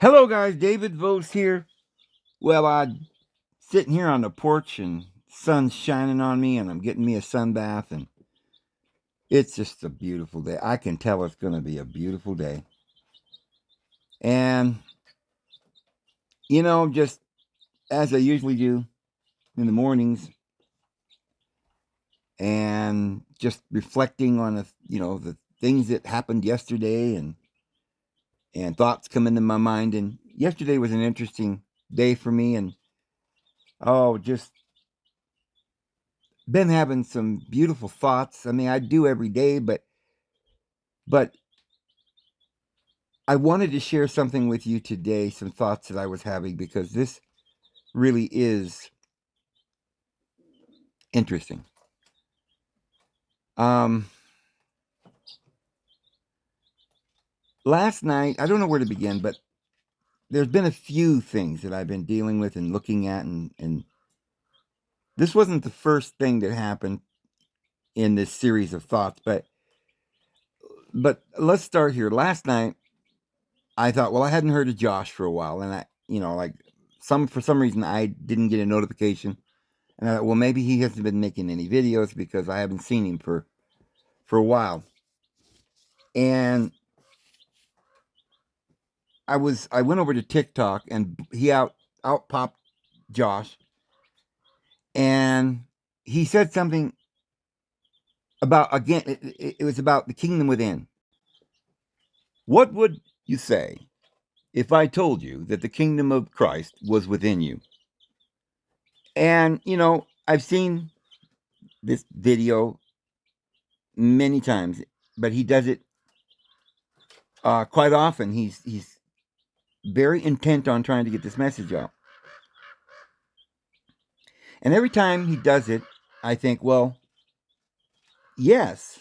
Hello, guys. David Vose here. Well, I'm sitting here on the porch and sun's shining on me, and I'm getting me a sun bath, and it's just a beautiful day. I can tell it's going to be a beautiful day. And, just as I usually do in the mornings, and just reflecting on the things that happened yesterday, and thoughts come into my mind. And yesterday was an interesting day for me, and just been having some beautiful thoughts. I mean, I do every day, but I wanted to share something with you today, some thoughts that I was having, because this really is interesting. Last night, I don't know where to begin, but there's been a few things that I've been dealing with and looking at, and this wasn't the first thing that happened in this series of thoughts, but let's start here. Last night, I thought, well, I hadn't heard of Josh for a while, and for some reason I didn't get a notification, and I thought, well, maybe he hasn't been making any videos because I haven't seen him for a while. And I went over to TikTok, and out popped Josh, and he said something about, again, it was about the kingdom within. What would you say if I told you that the kingdom of Christ was within you? And I've seen this video many times, but he does it quite often. He's very intent on trying to get this message out. And every time he does it, I think, well, yes,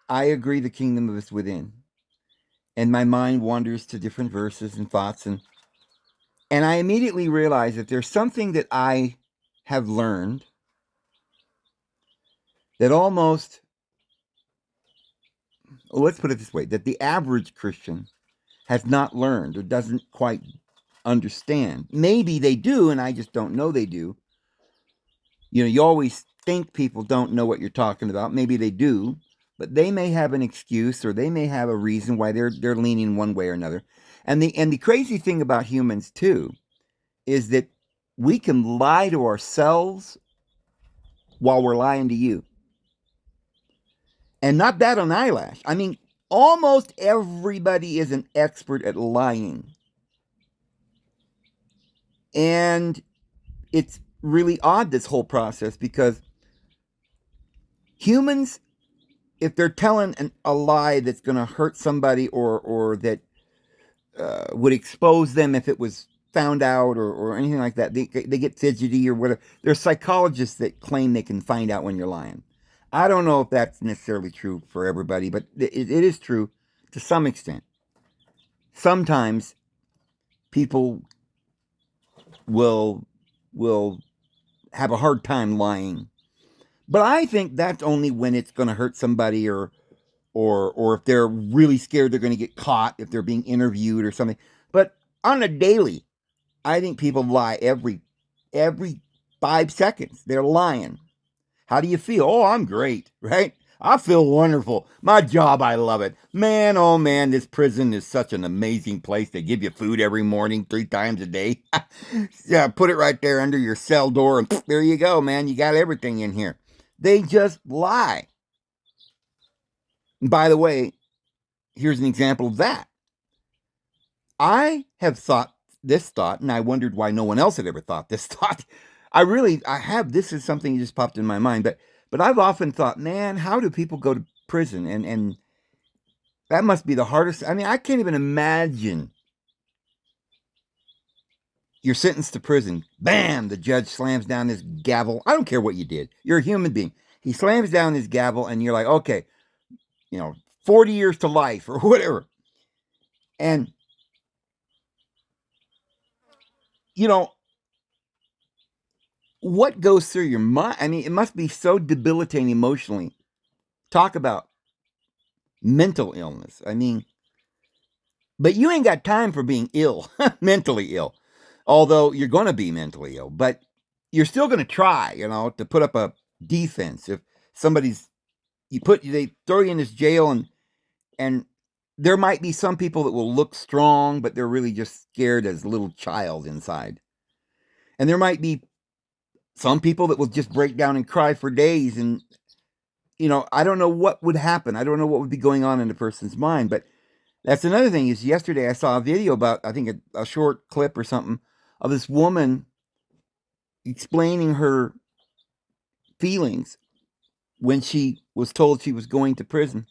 I agree the kingdom is within. And my mind wanders to different verses and thoughts, and I immediately realize that there's something that I have learned that almost, let's put it this way, that the average Christian has not learned or doesn't quite understand. Maybe they do, and I just don't know they do. You always think people don't know what you're talking about. Maybe they do, but they may have an excuse, or they may have a reason why they're leaning one way or another. And the crazy thing about humans too is that we can lie to ourselves while we're lying to you. And not bat an eyelash. I mean, almost everybody is an expert at lying. And it's really odd, this whole process, because humans, if they're telling a lie that's going to hurt somebody, or that would expose them if it was found out, or anything like that, they get fidgety or whatever. There's psychologists that claim they can find out when you're lying. I don't know if that's necessarily true for everybody, but it is true to some extent. Sometimes people will have a hard time lying, but I think that's only when it's going to hurt somebody, or if they're really scared they're going to get caught if they're being interviewed or something. But on a daily, I think people lie every 5 seconds. They're lying. How do you feel? Oh, I'm great, right? I feel wonderful. My job, I love it. Man, oh man, this prison is such an amazing place. They give you food every morning, 3 times a day. Yeah, put it right there under your cell door, and there you go, man. You got everything in here. They just lie. And by the way, here's an example of that. I have thought this thought, and I wondered why no one else had ever thought this thought. This is something that just popped in my mind, but I've often thought, man, how do people go to prison? And that must be the hardest. I mean, I can't even imagine. You're sentenced to prison. Bam! The judge slams down his gavel. I don't care what you did. You're a human being. He slams down his gavel, and you're like, okay, 40 years to life or whatever. And, what goes through your mind? I mean, it must be so debilitating emotionally. Talk about mental illness. I mean, But you ain't got time for being ill, mentally ill. Although you're going to be mentally ill, but you're still going to try, to put up a defense. If somebody's they throw you in this jail, and there might be some people that will look strong, but they're really just scared as a little child inside. And there might be some people that will just break down and cry for days. And, I don't know what would happen. I don't know what would be going on in a person's mind. But that's another thing is yesterday I saw a video about, I think a short clip or something of this woman explaining her feelings when she was told she was going to prison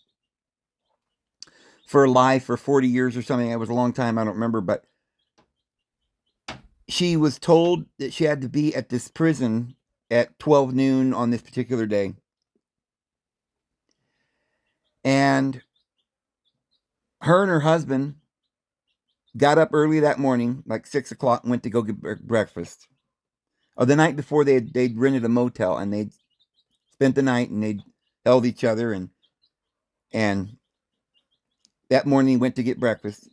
for life for 40 years or something. It was a long time. I don't remember. But she was told that she had to be at this prison at 12 noon on this particular day. And her and her husband got up early that morning, like 6 o'clock, and went to go get breakfast. The night before, they'd rented a motel, and they'd spent the night, and they'd held each other, and that morning went to get breakfast.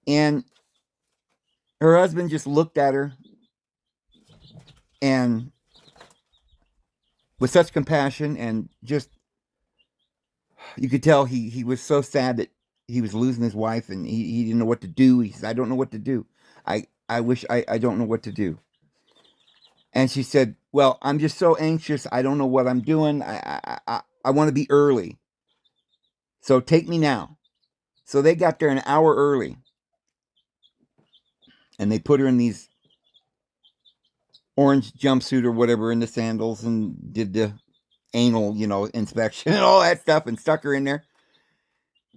And her husband just looked at her, and with such compassion, and just, you could tell he was so sad that he was losing his wife, and he didn't know what to do. He said, I don't know what to do. I wish I don't know what to do. And she said, well, I'm just so anxious. I don't know what I'm doing. I want to be early. So take me now. So they got there an hour early. And they put her in these orange jumpsuit or whatever, in the sandals, and did the anal, inspection and all that stuff, and stuck her in there.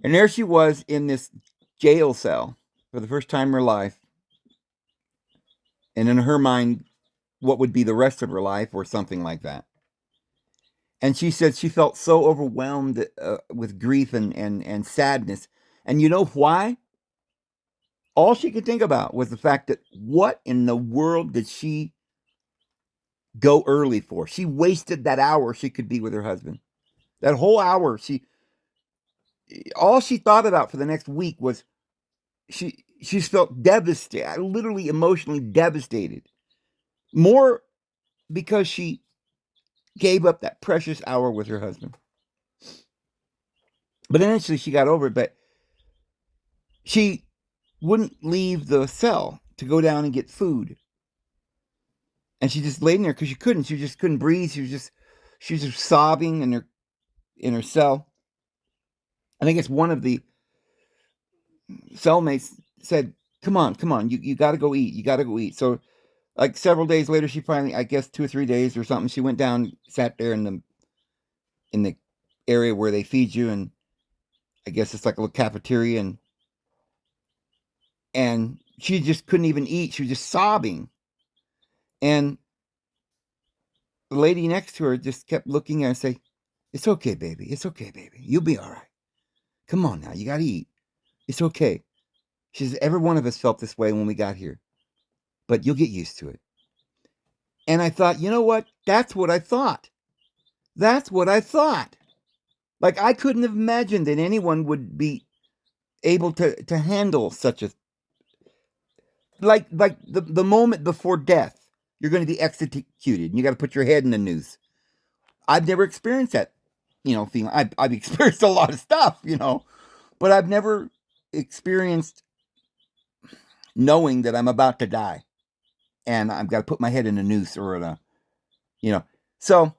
And there she was in this jail cell for the first time in her life. And in her mind, what would be the rest of her life, or something like that. And she said she felt so overwhelmed with grief and sadness. And you know why? All she could think about was the fact that what in the world did she go early for? She wasted that hour she could be with her husband. That whole hour, all she thought about for the next week was she felt devastated, literally emotionally devastated. More because she gave up that precious hour with her husband. But eventually she got over it, but she wouldn't leave the cell to go down and get food. And she just laid in there because she couldn't. She just couldn't breathe. She was just sobbing in her cell. I think it's one of the cellmates said, come on, you got to go eat. You got to go eat. So like several days later, she finally, I guess 2 or 3 days or something, she went down, sat there in the area where they feed you, and I guess it's like a little cafeteria, and she just couldn't even eat. She was just sobbing. And the lady next to her just kept looking at her and say, it's okay, baby. It's okay, baby. You'll be all right. Come on now. You got to eat. It's okay. She says, every one of us felt this way when we got here, but you'll get used to it. And I thought, you know what? That's what I thought. That's what I thought. Like, I couldn't have imagined that anyone would be able to handle such a, like the moment before death, you're going to be executed, and you got to put your head in the noose. I've never experienced that, feeling. I've experienced a lot of stuff, but I've never experienced knowing that I'm about to die, and I've got to put my head in a noose or in a, So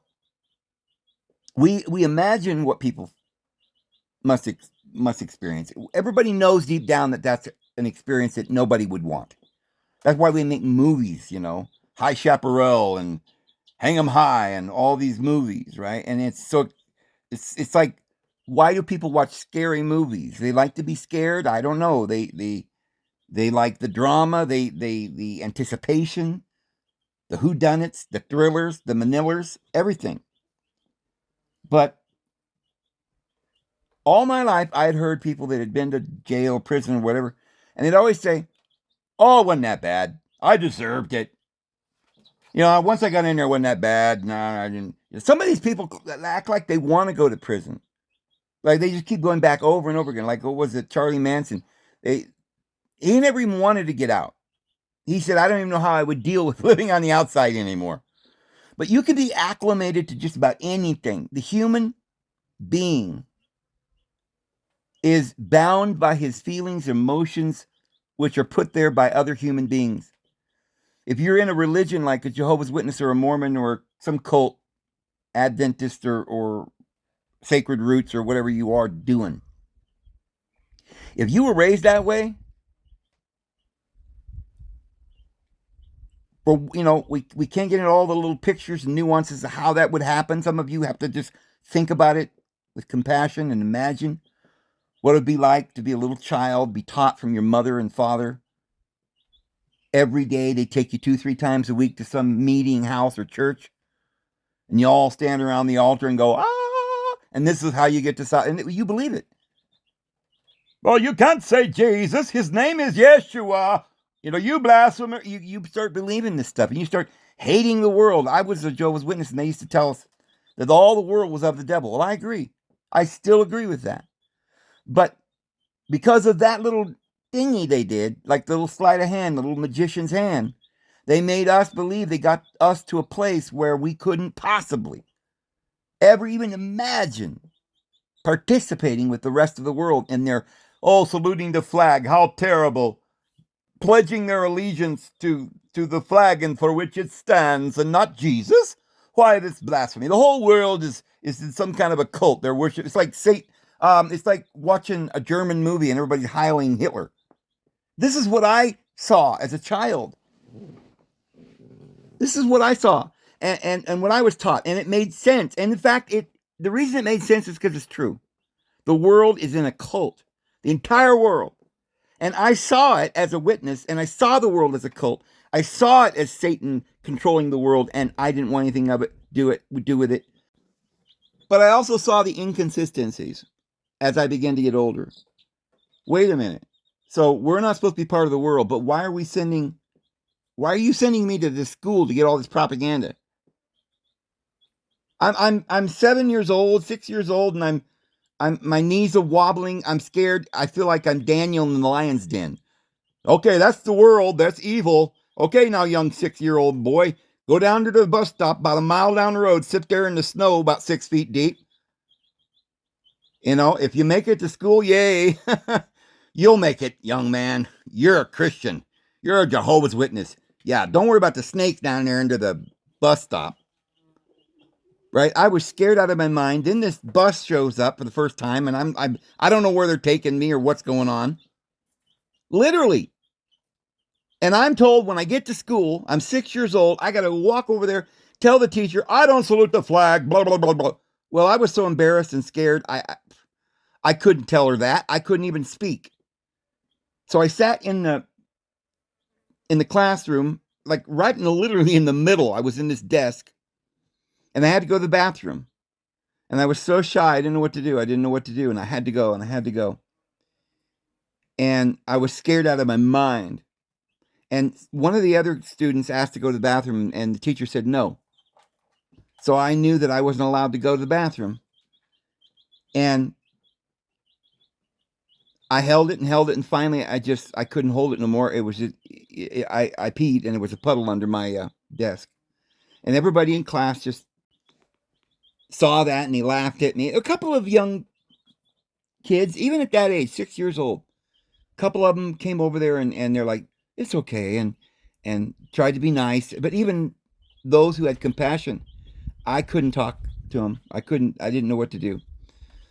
we imagine what people must experience. Everybody knows deep down that that's an experience that nobody would want. That's why we make movies, High Chaparral and Hang 'em High and all these movies, right? And it's like, why do people watch scary movies? They like to be scared. I don't know. They like the drama, the anticipation, the whodunits, the thrillers, the manillers, everything. But all my life, I had heard people that had been to jail, prison, or whatever, and they'd always say, "Oh, it wasn't that bad. I deserved it. Once I got in there, it wasn't that bad. No, I didn't." Some of these people act like they want to go to prison. Like they just keep going back over and over again. Like, what was it, Charlie Manson? He never even wanted to get out. He said, I don't even know how I would deal with living on the outside anymore. But you can be acclimated to just about anything. The human being is bound by his feelings, emotions, which are put there by other human beings. If you're in a religion like a Jehovah's Witness or a Mormon or some cult, Adventist or Sacred Roots or whatever you are doing, if you were raised that way, we can't get into all the little pictures and nuances of how that would happen. Some of you have to just think about it with compassion and imagine what it would be like to be a little child, be taught from your mother and father. Every day they take you 2-3 times a week to some meeting house or church, and you all stand around the altar and go, ah, and this is how you get to, and you believe it. Well, you can't say Jesus. His name is Yeshua. You blasphemer. You start believing this stuff, and you start hating the world. I was a Jehovah's Witness, and they used to tell us that all the world was of the devil. Well, I agree. I still agree with that. But because of that little thingy they did, like the little sleight of hand, the little magician's hand, they made us believe. They got us to a place where we couldn't possibly ever even imagine participating with the rest of the world in their, saluting the flag, how terrible, pledging their allegiance to the flag and for which it stands and not Jesus. Why this blasphemy? The whole world is in some kind of a cult. Their worship. It's like it's like watching a German movie and everybody's hailing Hitler. This is what I saw as a child. This is what I saw and what I was taught, and it made sense. And in fact, the reason it made sense is because it's true. The world is in a cult. The entire world. And I saw it as a witness, and I saw the world as a cult. I saw it as Satan controlling the world, and I didn't want anything of it do with it. But I also saw the inconsistencies as I began to get older. Wait a minute. So we're not supposed to be part of the world, but why are you sending me to this school to get all this propaganda? I'm 7 years old, 6 years old, and my knees are wobbling. I'm scared. I feel like I'm Daniel in the lion's den. Okay, that's the world. That's evil. Okay, now, young 6-year-old boy, go down to the bus stop about a mile down the road. Sit there in the snow about 6 feet deep. If you make it to school, yay. You'll make it, young man. You're a Christian. You're a Jehovah's Witness. Yeah, don't worry about the snakes down there under the bus stop. Right? I was scared out of my mind. Then this bus shows up for the first time, and I don't know where they're taking me or what's going on. Literally. And I'm told when I get to school, I'm 6 years old, I got to walk over there, tell the teacher, I don't salute the flag, blah, blah, blah, blah. Well, I was so embarrassed and scared, I couldn't tell her that. I couldn't even speak. So I sat in the classroom, like literally in the middle. I was in this desk. And I had to go to the bathroom. And I was so shy, I didn't know what to do. And I had to go, And I was scared out of my mind. And one of the other students asked to go to the bathroom, and the teacher said no. So I knew that I wasn't allowed to go to the bathroom. And I held it, and finally I couldn't hold it no more. It was I peed, and it was a puddle under my desk. And everybody in class just saw that, and he laughed at me. A couple of young kids, even at that age, 6 years old, a couple of them came over there, and they're like, it's okay, and tried to be nice. But even those who had compassion, I couldn't talk to them. I didn't know what to do.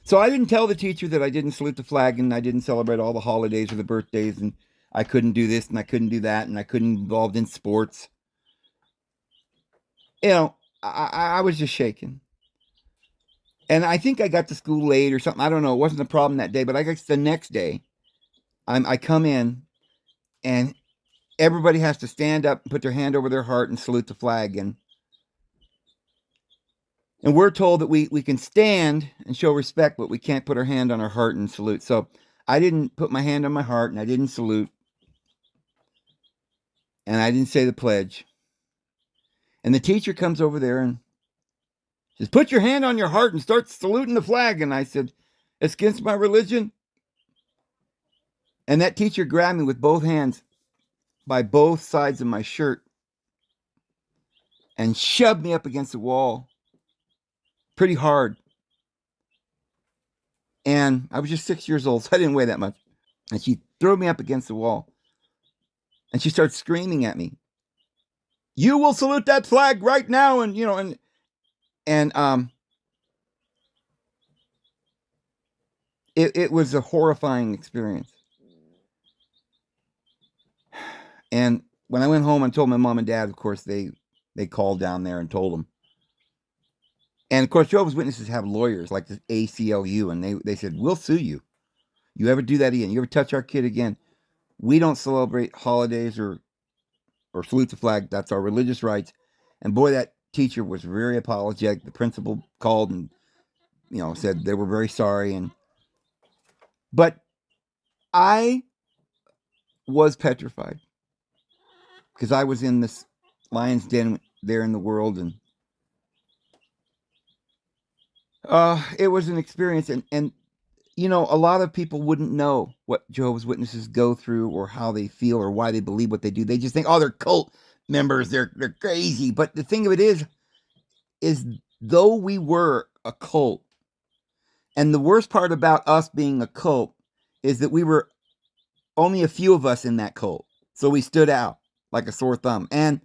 So I didn't tell the teacher that I didn't salute the flag, and I didn't celebrate all the holidays or the birthdays, and I couldn't do this, and I couldn't do that, and I couldn't be involved in sports. I was just shaking. And I think I got to school late or something. I don't know. It wasn't a problem that day, but I guess the next day, I come in, and everybody has to stand up and put their hand over their heart and salute the flag. And we're told that we can stand and show respect, but we can't put our hand on our heart and salute. So I didn't put my hand on my heart, and I didn't salute. And I didn't say the pledge. And the teacher comes over there and says, put your hand on your heart and start saluting the flag. And I said, It's against my religion. And that teacher grabbed me with both hands by both sides of my shirt and shoved me up against the wall pretty hard. And I was just 6 years old, so I didn't weigh that much. And she threw me up against the wall. And she started screaming at me, "You will salute that flag right now!" And it was a horrifying experience. And when I went home and told my mom and dad, of course, they called down there and told them. And of course, Jehovah's Witnesses have lawyers like the ACLU, and they said, "We'll sue you. You ever do that again? You ever touch our kid again? We don't celebrate holidays or salute the flag. That's our religious rights." And boy, that teacher was very apologetic. The principal called and said they were very sorry. But I was petrified because I was in this lion's den there in the world, and it was an experience. And a lot of people wouldn't know what Jehovah's Witnesses go through or how they feel or why they believe what they do. They just think, oh, they're cult members. They're crazy. But the thing of it is though we were a cult, and the worst part about us being a cult is that we were only a few of us in that cult. So we stood out like a sore thumb. And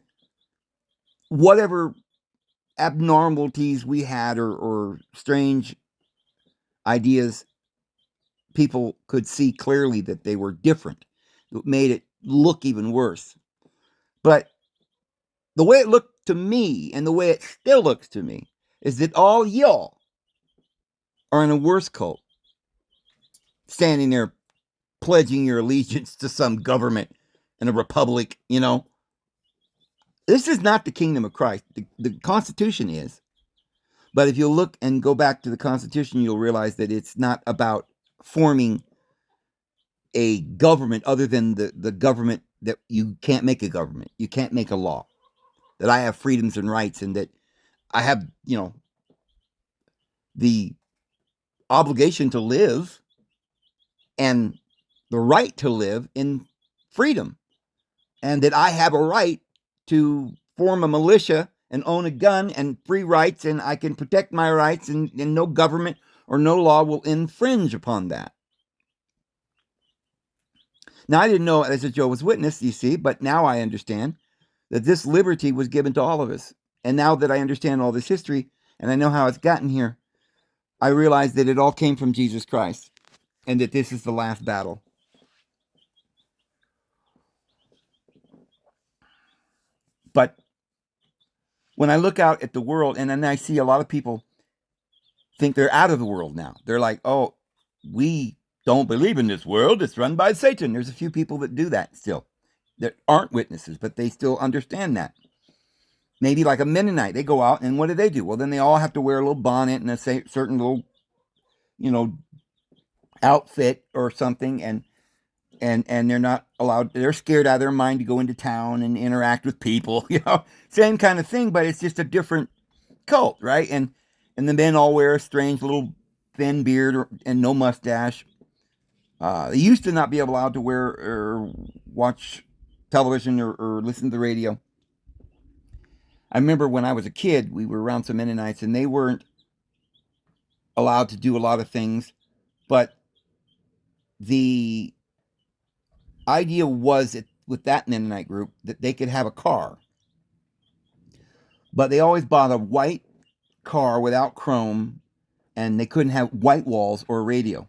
whatever abnormalities we had or strange ideas, people could see clearly that they were different. It made it look even worse. But the way it looked to me, and the way it still looks to me, is that all y'all are in a worse cult, standing there pledging your allegiance to some government and a republic. This is not the kingdom of Christ. The Constitution is. But if you look and go back to the Constitution, you'll realize that it's not about forming a government other than the government, that you can't make a government. You can't make a law. That I have freedoms and rights, and that I have, the obligation to live and the right to live in freedom. And that I have a right to form a militia and own a gun and free rights, and I can protect my rights, and no government or no law will infringe upon that. Now, I didn't know as a Jehovah's Witness, you see, but now I understand that this liberty was given to all of us. And now that I understand all this history and I know how it's gotten here, I realize that it all came from Jesus Christ, and that this is the last battle. But when I look out at the world, and then I see a lot of people think they're out of the world now. They're like, oh, we don't believe in this world. It's run by Satan. There's a few people that do that still, that aren't witnesses, but they still understand that. Maybe like a Mennonite, they go out, and what do? Well, then they all have to wear a little bonnet and a certain little, outfit or something, and they're not allowed. They're scared out of their mind to go into town and interact with people. Same kind of thing, but it's just a different cult, right? And the men all wear a strange little thin beard and no mustache. They used to not be allowed to wear or watch television or listen to the radio. I remember when I was a kid, we were around some Mennonites, and they weren't allowed to do a lot of things, but the idea was that with that Mennonite group that they could have a car, but they always bought a white car without chrome, and they couldn't have white walls or a radio.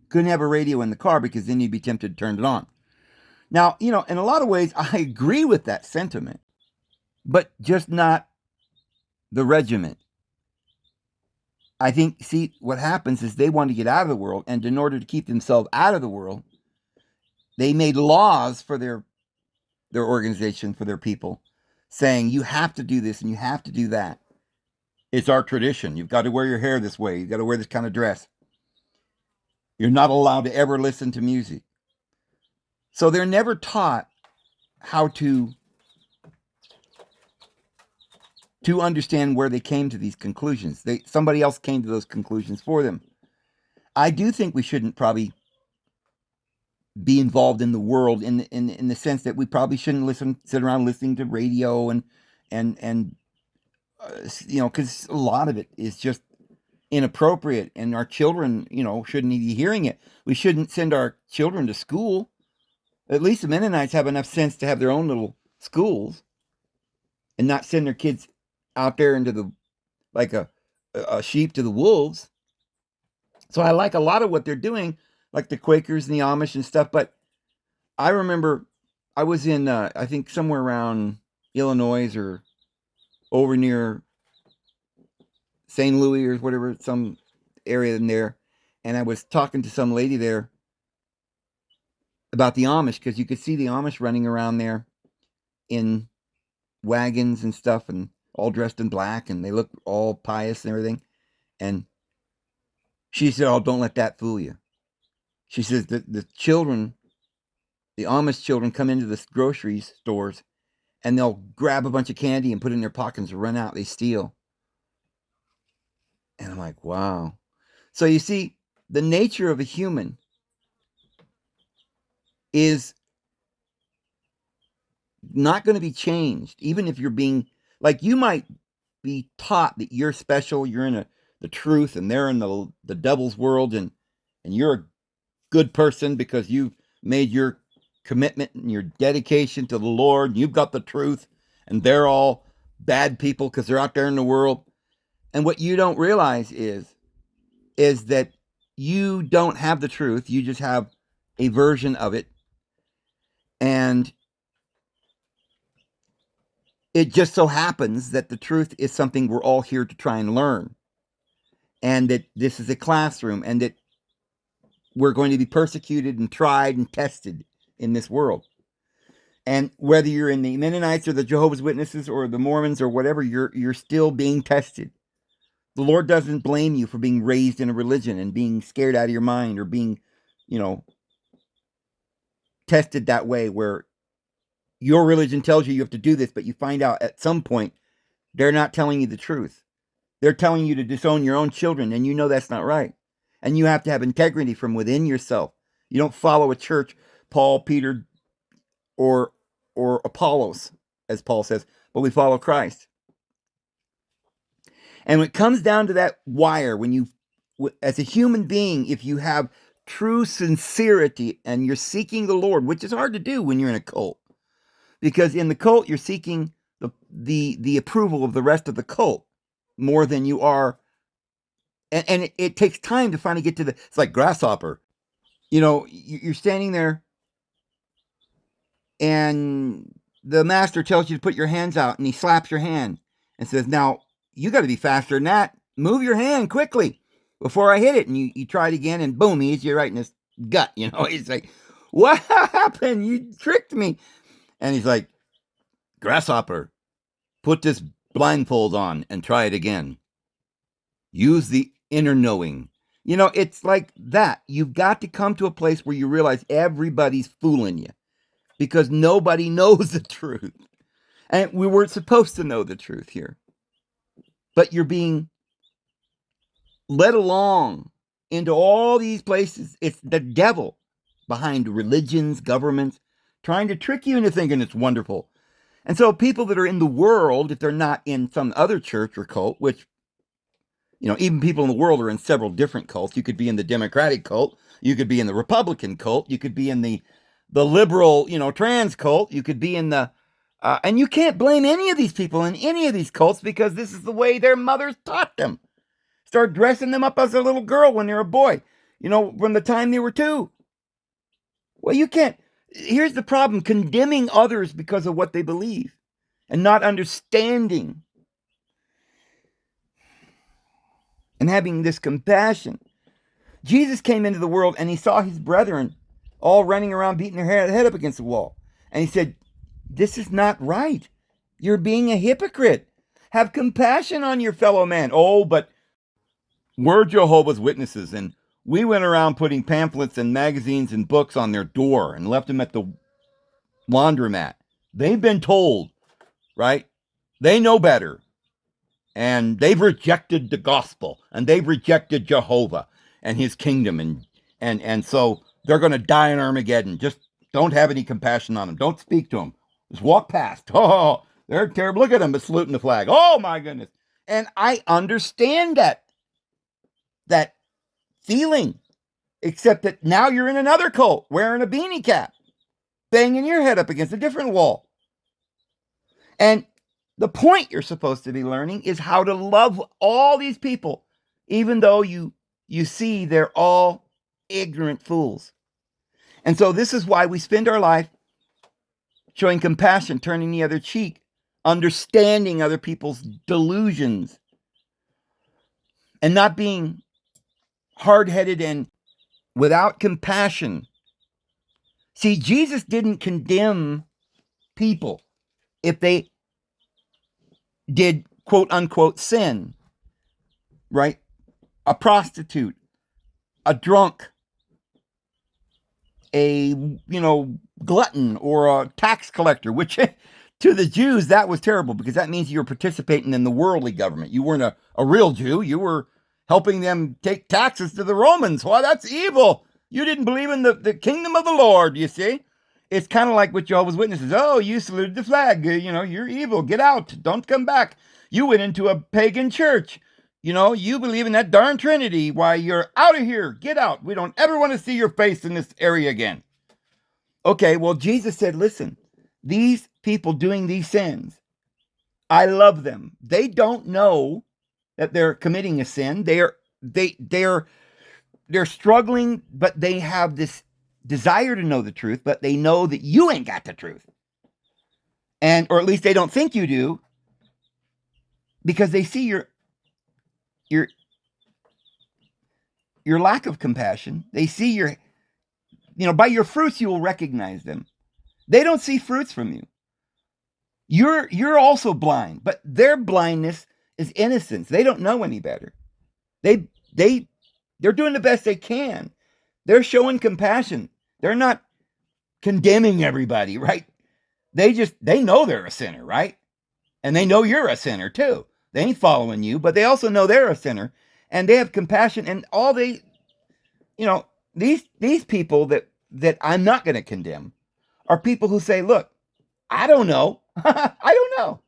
Couldn't have a radio in the car because then you'd be tempted to turn it on. Now, in a lot of ways, I agree with that sentiment, but just not the regiment. I think, see, what happens is they want to get out of the world, and in order to keep themselves out of the world, they made laws for their organization, for their people, saying you have to do this and you have to do that. It's our tradition. You've got to wear your hair this way. You've got to wear this kind of dress. You're not allowed to ever listen to music. So they're never taught how to understand where they came to these conclusions. Somebody else came to those conclusions for them. I do think we shouldn't probably be involved in the world in the sense that we probably shouldn't sit around listening to radio and because a lot of it is just inappropriate, and our children, shouldn't be hearing it. We shouldn't send our children to school. At least the Mennonites have enough sense to have their own little schools and not send their kids out there into the like a sheep to the wolves. So I like a lot of what they're doing, like the Quakers and the Amish and stuff. But I remember I was in, I think somewhere around Illinois or over near St. Louis or whatever, some area in there. And I was talking to some lady there about the Amish, because you could see the Amish running around there in wagons and stuff and all dressed in black, and they look all pious and everything. And she said, "Oh, don't let that fool you." She says that the Amish children come into the grocery stores and they'll grab a bunch of candy and put it in their pockets and run out. They steal. And I'm like, wow. So you see, the nature of a human is not going to be changed, even if you're being, like, you might be taught that you're special, you're in the truth, and they're in the devil's world, and you're a good person because you've made your commitment and your dedication to the Lord, and you've got the truth, and they're all bad people because they're out there in the world. And what you don't realize is that you don't have the truth. You just have a version of it. And it just so happens that the truth is something we're all here to try and learn. And that this is a classroom, and that we're going to be persecuted and tried and tested in this world. And whether you're in the Mennonites or the Jehovah's Witnesses or the Mormons or whatever, you're still being tested. The Lord doesn't blame you for being raised in a religion and being scared out of your mind, or being, tested that way, where your religion tells you have to do this, but you find out at some point they're not telling you the truth. They're telling you to disown your own children, and you know that's not right. And you have to have integrity from within yourself. You don't follow a church, Paul, Peter, or Apollos, as Paul says, but we follow Christ. And when it comes down to that wire, when you, as a human being, if you have true sincerity and you're seeking the Lord, which is hard to do when you're in a cult, because in the cult you're seeking the approval of the rest of the cult more than you are, and it takes time to finally get to it's like grasshopper. You're standing there and the master tells you to put your hands out, and he slaps your hand and says, "Now you got to be faster than that. Move your hand quickly before I hit it." And you try it again, and boom, he hits you right in his gut. He's like, "What happened? You tricked me." And he's like, "Grasshopper, put this blindfold on and try it again. Use the inner knowing." It's like that. You've got to come to a place where you realize everybody's fooling you, because nobody knows the truth. And we weren't supposed to know the truth here. But you're being led along into all these places. It's the devil behind religions, governments, trying to trick you into thinking it's wonderful. And so people that are in the world, if they're not in some other church or cult, which, even people in the world are in several different cults. You could be in the Democratic cult. You could be in the Republican cult. You could be in the liberal, trans cult. You could be in the, and you can't blame any of these people in any of these cults, because this is the way their mothers taught them. Start dressing them up as a little girl when they're a boy, from the time they were 2. Well, you can't. Here's the problem: condemning others because of what they believe and not understanding and having this compassion. Jesus came into the world and he saw his brethren all running around beating their head up against the wall. And he said, "This is not right. You're being a hypocrite. Have compassion on your fellow man." Oh, but we're Jehovah's Witnesses, and we went around putting pamphlets and magazines and books on their door and left them at the laundromat. They've been told, right? They know better. And they've rejected the gospel, and they've rejected Jehovah. and his kingdom, and so they're going to die in Armageddon. Just don't have any compassion on them. Don't speak to them. Just walk past. Oh, they're terrible. Look at them saluting the flag. Oh my goodness. And I understand that feeling, except that now you're in another cult wearing a beanie cap, banging your head up against a different wall. And the point you're supposed to be learning is how to love all these people, even though you see they're all ignorant fools. And so this is why we spend our life showing compassion, turning the other cheek, understanding other people's delusions, and not being hard-headed and without compassion. See, Jesus didn't condemn people if they did quote unquote sin, right? A prostitute, a drunk, a glutton, or a tax collector, which to the Jews that was terrible, because that means you were participating in the worldly government. You weren't a real Jew. You were helping them take taxes to the Romans. Why, that's evil. You didn't believe in the kingdom of the Lord, you see. It's kind of like with Jehovah's Witnesses. Oh, you saluted the flag. You're evil. Get out. Don't come back. You went into a pagan church. You believe in that darn Trinity. Why, you're out of here. Get out. We don't ever want to see your face in this area again. Okay, well, Jesus said, listen, these people doing these sins, I love them. They don't know that they're committing a sin. They're struggling, but they have this desire to know the truth, but they know that you ain't got the truth. Or at least they don't think you do, because they see your lack of compassion. They see by your fruits you will recognize them. They don't see fruits from you. You're also blind, but their blindness is innocence. They don't know any better. They're doing the best they can. They're showing compassion. They're not condemning everybody, right? They know they're a sinner, right? And they know you're a sinner too. They ain't following you, but they also know they're a sinner, and they have compassion. And all these people that I'm not going to condemn are people who say, look, I don't know. I don't know.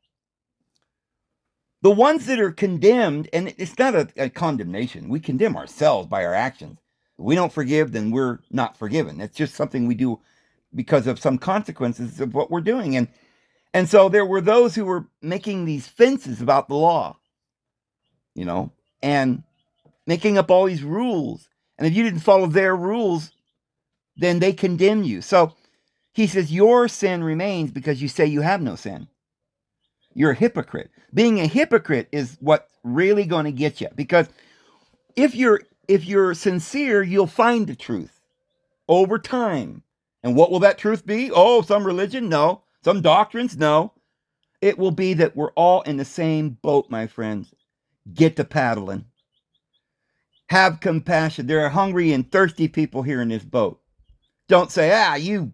The ones that are condemned, and it's not a condemnation. We condemn ourselves by our actions. If we don't forgive, then we're not forgiven. It's just something we do because of some consequences of what we're doing. And so there were those who were making these fences about the law, and making up all these rules. And if you didn't follow their rules, then they condemn you. So he says, your sin remains because you say you have no sin. You're a hypocrite. Being a hypocrite is what's really going to get you. Because if you're sincere, you'll find the truth over time. And what will that truth be? Oh, some religion? No. Some doctrines? No. It will be that we're all in the same boat, my friends. Get to paddling. Have compassion. There are hungry and thirsty people here in this boat. Don't say, you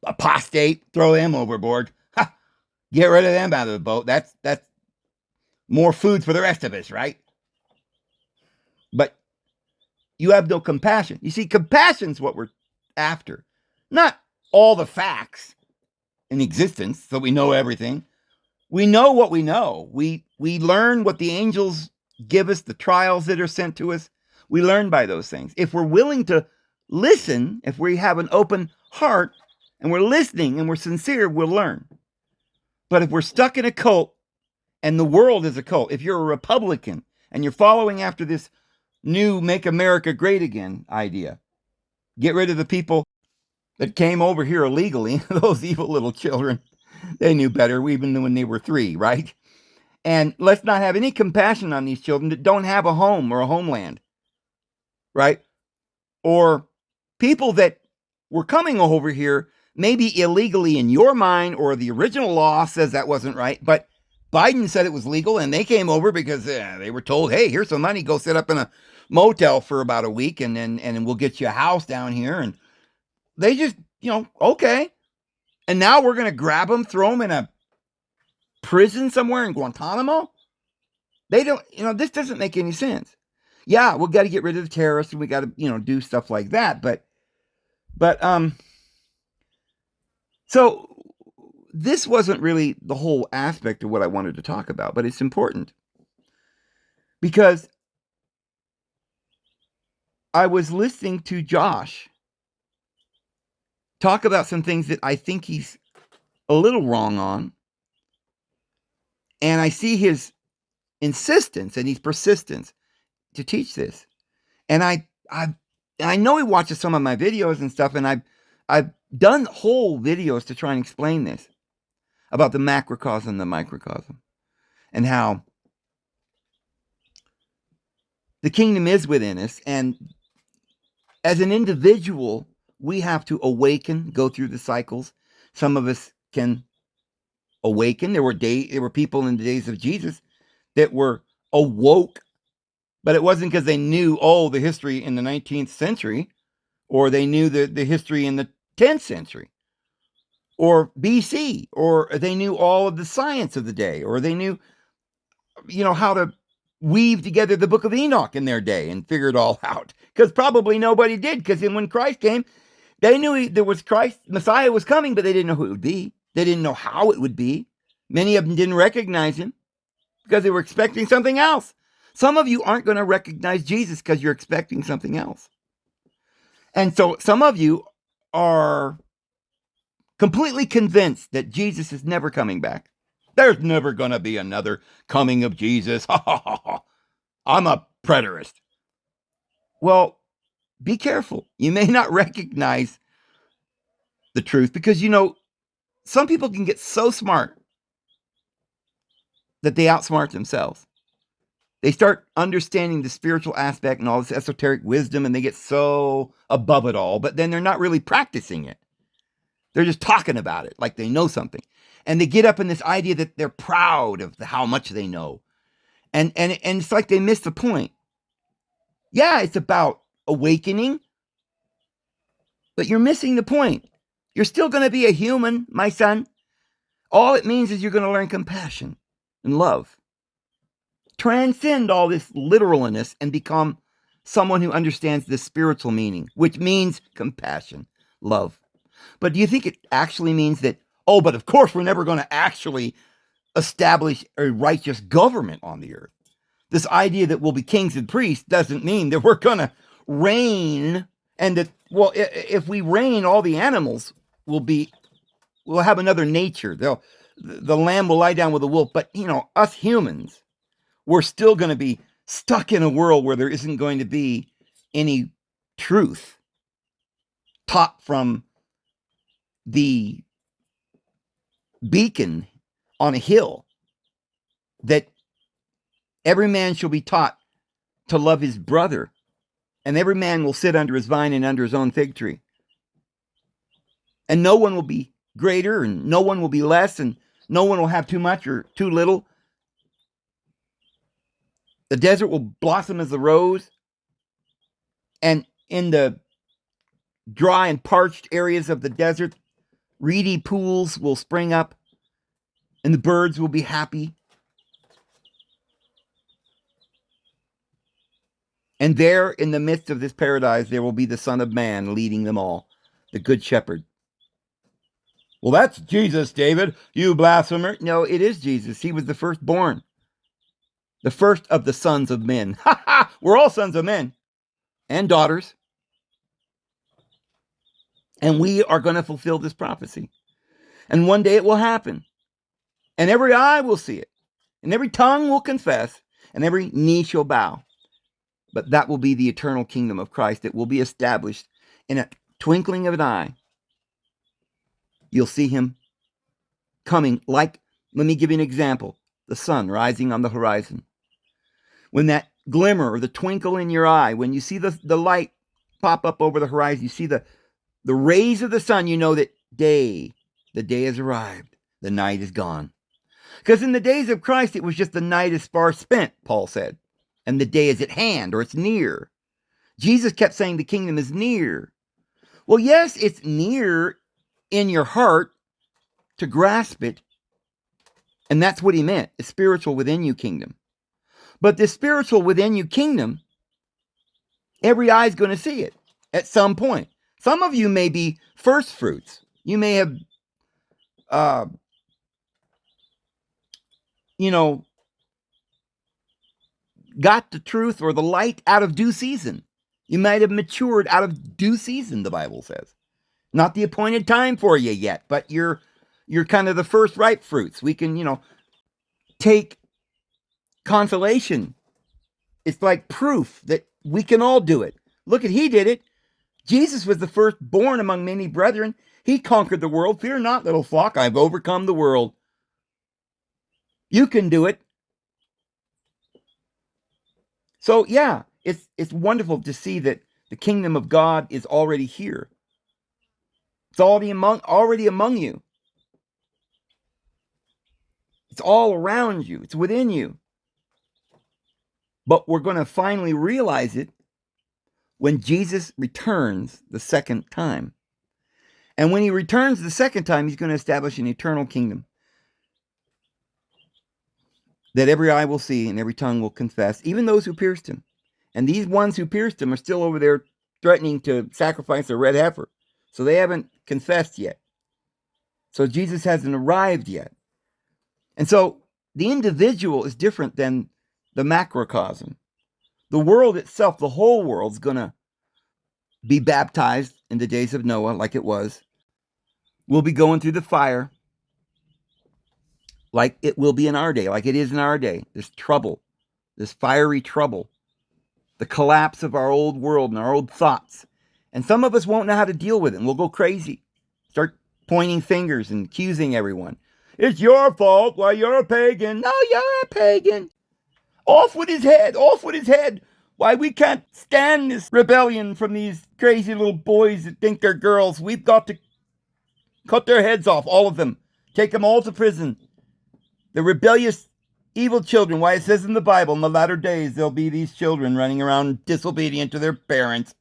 apostate, throw them overboard. Ha! Get rid of them out of the boat. That's more food for the rest of us, right? But you have no compassion. You see, compassion's what we're after. Not all the facts in existence, so we know everything. We know what we know. We learn what the angels give us, the trials that are sent to us. We learn by those things. If we're willing to listen, if we have an open heart, and we're listening and we're sincere, we'll learn. But if we're stuck in a cult, and the world is a cult, if you're a Republican and you're following after this new Make America Great Again idea, get rid of the people that came over here illegally, those evil little children. They knew better even when they were 3, right? And let's not have any compassion on these children that don't have a home or a homeland, right? Or people that were coming over here maybe illegally in your mind, or the original law says that wasn't right, but Biden said it was legal, and they came over because they were told, hey, here's some money, go sit up in a motel for about a week, and then we'll get you a house down here. And they just, okay. And now we're going to grab them, throw them in a prison somewhere in Guantanamo? They don't, this doesn't make any sense. Yeah, we got to get rid of the terrorists, and we got to, do stuff like that. But so this wasn't really the whole aspect of what I wanted to talk about, but it's important because I was listening to Josh talk about some things that I think he's a little wrong on, and I see his insistence and his persistence to teach this. And I know he watches some of my videos and stuff, and I've done whole videos to try and explain this about the macrocosm and the microcosm, and how the kingdom is within us, and as an individual, we have to awaken, go through the cycles. Some of us can awaken. There were people in the days of Jesus that were awoke, but it wasn't because they knew the history in the 19th century, or they knew the history in the 10th century, or BC, or they knew all of the science of the day, or they knew, how to weave together the book of Enoch in their day and figure it all out. Because probably nobody did, because when Christ came, they knew there was Christ, Messiah was coming, but they didn't know who it would be. They didn't know how it would be. Many of them didn't recognize him because they were expecting something else. Some of you aren't going to recognize Jesus because you're expecting something else. And so some of you are completely convinced that Jesus is never coming back. There's never going to be another coming of Jesus. I'm a preterist. Well, be careful. You may not recognize the truth because, some people can get so smart that they outsmart themselves. They start understanding the spiritual aspect and all this esoteric wisdom, and they get so above it all, but then they're not really practicing it. They're just talking about it like they know something. And they get up in this idea that they're proud of how much they know. And it's like they miss the point. Yeah, it's about awakening, but you're missing the point. You're still going to be a human, my son. All it means is you're going to learn compassion and love. Transcend all this literalness and become someone who understands the spiritual meaning, which means compassion, love. But do you think it actually means that, but of course we're never going to actually establish a righteous government on the earth? This idea that we'll be kings and priests doesn't mean that we're going to reign, and that, if we reign, all the animals will have another nature. The lamb will lie down with the wolf. But, us humans, we're still going to be stuck in a world where there isn't going to be any truth taught from the beacon on a hill, that every man shall be taught to love his brother, and every man will sit under his vine and under his own fig tree. And no one will be greater, and no one will be less, and no one will have too much or too little. The desert will blossom as the rose, and in the dry and parched areas of the desert, reedy pools will spring up, and the birds will be happy. And there, in the midst of this paradise, there will be the Son of Man leading them all, the Good Shepherd. Well, that's Jesus, David, you blasphemer. No, it is Jesus. He was the firstborn, the first of the sons of men. We're all sons of men and daughters. And we are going to fulfill this prophecy. And one day it will happen. And every eye will see it. And every tongue will confess. And every knee shall bow. But that will be the eternal kingdom of Christ. It will be established in a twinkling of an eye. You'll see him coming like, let me give you an example, the sun rising on the horizon. When that glimmer or the twinkle in your eye, when you see the light pop up over the horizon, you see the rays of the sun, you know that the day has arrived. The night is gone. Because in the days of Christ, it was just the night is far spent, Paul said. And the day is at hand, or it's near. Jesus kept saying the kingdom is near. Well, yes, it's near in your heart to grasp it. And that's what he meant, a spiritual within you kingdom. But the spiritual within you kingdom Every eye is going to see it at some point. Some of you may be first fruits. You may have, got the truth or the light out of due season. You might have matured out of due season, the Bible says. Not the appointed time for you yet, but you're kind of the first ripe fruits. We can, take consolation. It's like proof that we can all do it. Look at, he did it. Jesus was the firstborn among many brethren. He conquered the world. Fear not, little flock, I've overcome the world. You can do it. So yeah, it's wonderful to see that the kingdom of God is already here. It's already among you. It's all around you. It's within you. But we're going to finally realize it when Jesus returns the second time. And when he returns the second time, he's going to establish an eternal kingdom that every eye will see and every tongue will confess, even those who pierced him. And these ones who pierced him are still over there threatening to sacrifice a red heifer. So they haven't confessed yet. So Jesus hasn't arrived yet. And so the individual is different than the macrocosm. The world itself, the whole world's going to be baptized in the days of Noah, like it was. We'll be going through the fire like it will be in our day, like it is in our day. This trouble, this fiery trouble, the collapse of our old world and our old thoughts. And some of us won't know how to deal with it, and we'll go crazy. Start pointing fingers and accusing everyone. It's your fault. Why, you're a pagan. No, you're a pagan. Off with his head. Off with his head. Why, we can't stand this rebellion from these crazy little boys that think they're girls. We've got to cut their heads off, all of them. Take them all to prison. The rebellious, evil children. Why, it says in the Bible, in the latter days, there'll be these children running around disobedient to their parents.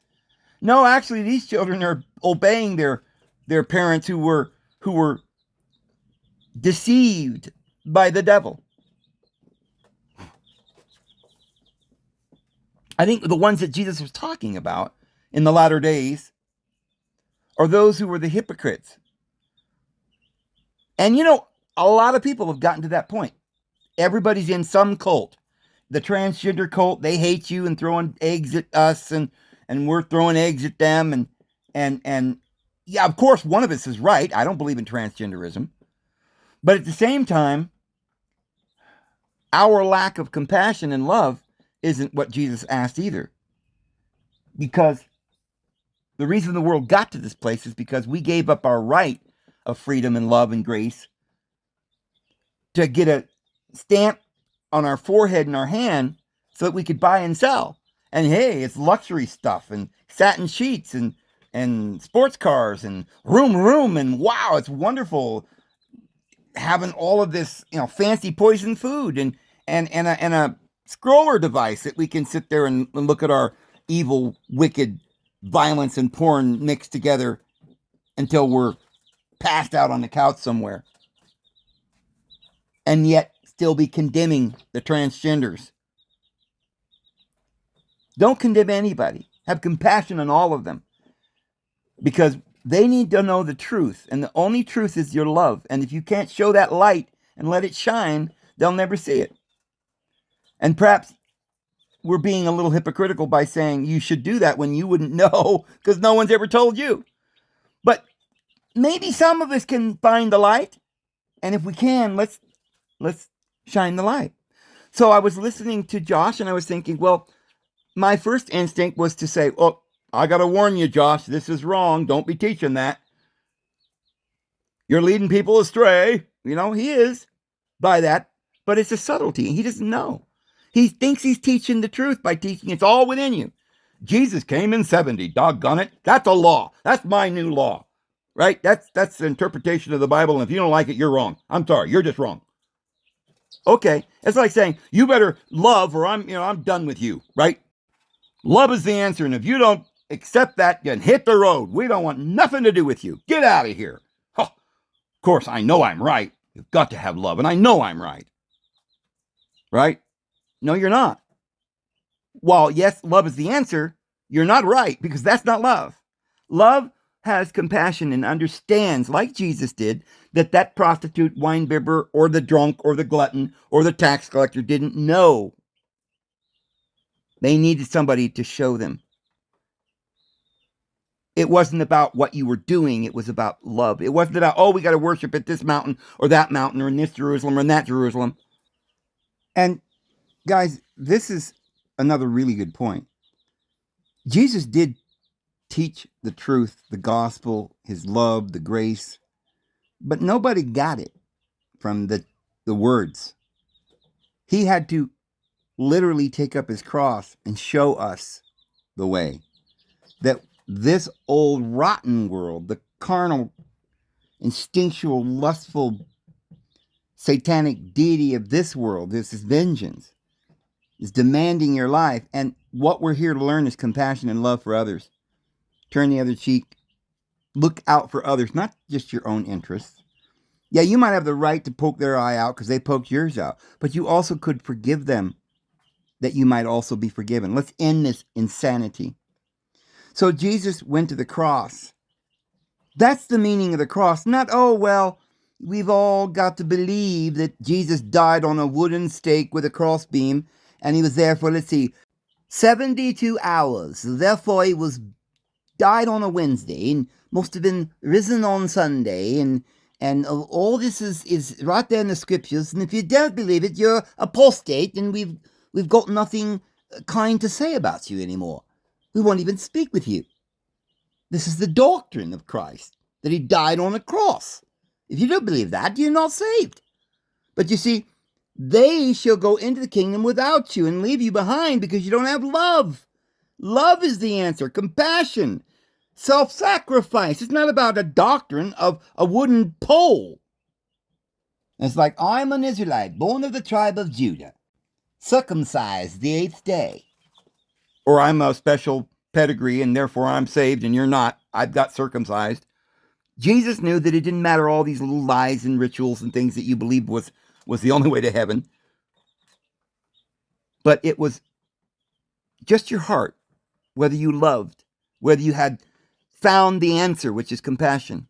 No, actually, these children are obeying their parents who were deceived by the devil. I think the ones that Jesus was talking about in the latter days are those who were the hypocrites. And a lot of people have gotten to that point. Everybody's in some cult. The transgender cult, they hate you and throwing eggs at us, and we're throwing eggs at them. And yeah, of course, one of us is right. I don't believe in transgenderism. But at the same time, our lack of compassion and love isn't what Jesus asked either. Because the reason the world got to this place is because we gave up our right of freedom and love and grace to get a stamp on our forehead and our hand so that we could buy and sell. And hey, it's luxury stuff and satin sheets and sports cars and room and wow, it's wonderful having all of this, fancy poison food and a scroller device that we can sit there and look at our evil, wicked violence and porn mixed together until we're passed out on the couch somewhere. And yet still be condemning the transgenders. Don't condemn anybody. Have compassion on all of them. Because they need to know the truth. And the only truth is your love. And if you can't show that light and let it shine, they'll never see it. And perhaps we're being a little hypocritical by saying you should do that when you wouldn't know because no one's ever told you. But maybe some of us can find the light. And if we can, let's shine the light. So I was listening to Josh and I was thinking, well, my first instinct was to say, oh, I got to warn you, Josh, this is wrong. Don't be teaching that. You're leading people astray. He is by that, but it's a subtlety. He doesn't know. He thinks he's teaching the truth by teaching it's all within you. Jesus came in 70, doggone it. That's a law. That's my new law, right? That's the interpretation of the Bible. And if you don't like it, you're wrong. I'm sorry. You're just wrong. Okay. It's like saying you better love or I'm done with you, right? Love is the answer. And if you don't accept that, then hit the road. We don't want nothing to do with you. Get out of here. Huh. Of course, I know I'm right. You've got to have love. And I know I'm right. Right? No, you're not. While, yes, love is the answer, you're not right, because that's not love. Love has compassion and understands, like Jesus did, that that prostitute, wine bibber, or the drunk, or the glutton, or the tax collector didn't know. They needed somebody to show them. It wasn't about what you were doing. It was about love. It wasn't about, oh, we got to worship at this mountain or that mountain or in this Jerusalem or in that Jerusalem. And guys, this is another really good point. Jesus did teach the truth, the gospel, his love, the grace, but nobody got it from the words. He had to literally take up his cross and show us the way. That this old rotten world, the carnal, instinctual, lustful, satanic deity of this world, this is vengeance, is demanding your life. And what we're here to learn is compassion and love for others. Turn the other cheek. Look out for others, not just your own interests. Yeah, you might have the right to poke their eye out because they poked yours out, but you also could forgive them that you might also be forgiven. Let's end this insanity. So Jesus went to the cross. That's the meaning of the cross. Not, oh, well, we've all got to believe that Jesus died on a wooden stake with a crossbeam, and he was there for, 72 hours. Therefore, he died on a Wednesday and must have been risen on Sunday, and all this is right there in the scriptures. And if you don't believe it, you're apostate, and we've got nothing kind to say about you anymore. We won't even speak with you. This is the doctrine of Christ, that he died on a cross. If you don't believe that, you're not saved. But you see, they shall go into the kingdom without you and leave you behind because you don't have love. Love is the answer. Compassion. Self-sacrifice. It's not about a doctrine of a wooden pole. It's like, I'm an Israelite, born of the tribe of Judah, circumcised the 8th day. Or I'm a special pedigree and therefore I'm saved and you're not. I've got circumcised. Jesus knew that it didn't matter all these little lies and rituals and things that you believed was the only way to heaven. But it was just your heart, whether you loved, whether you had found the answer, which is compassion,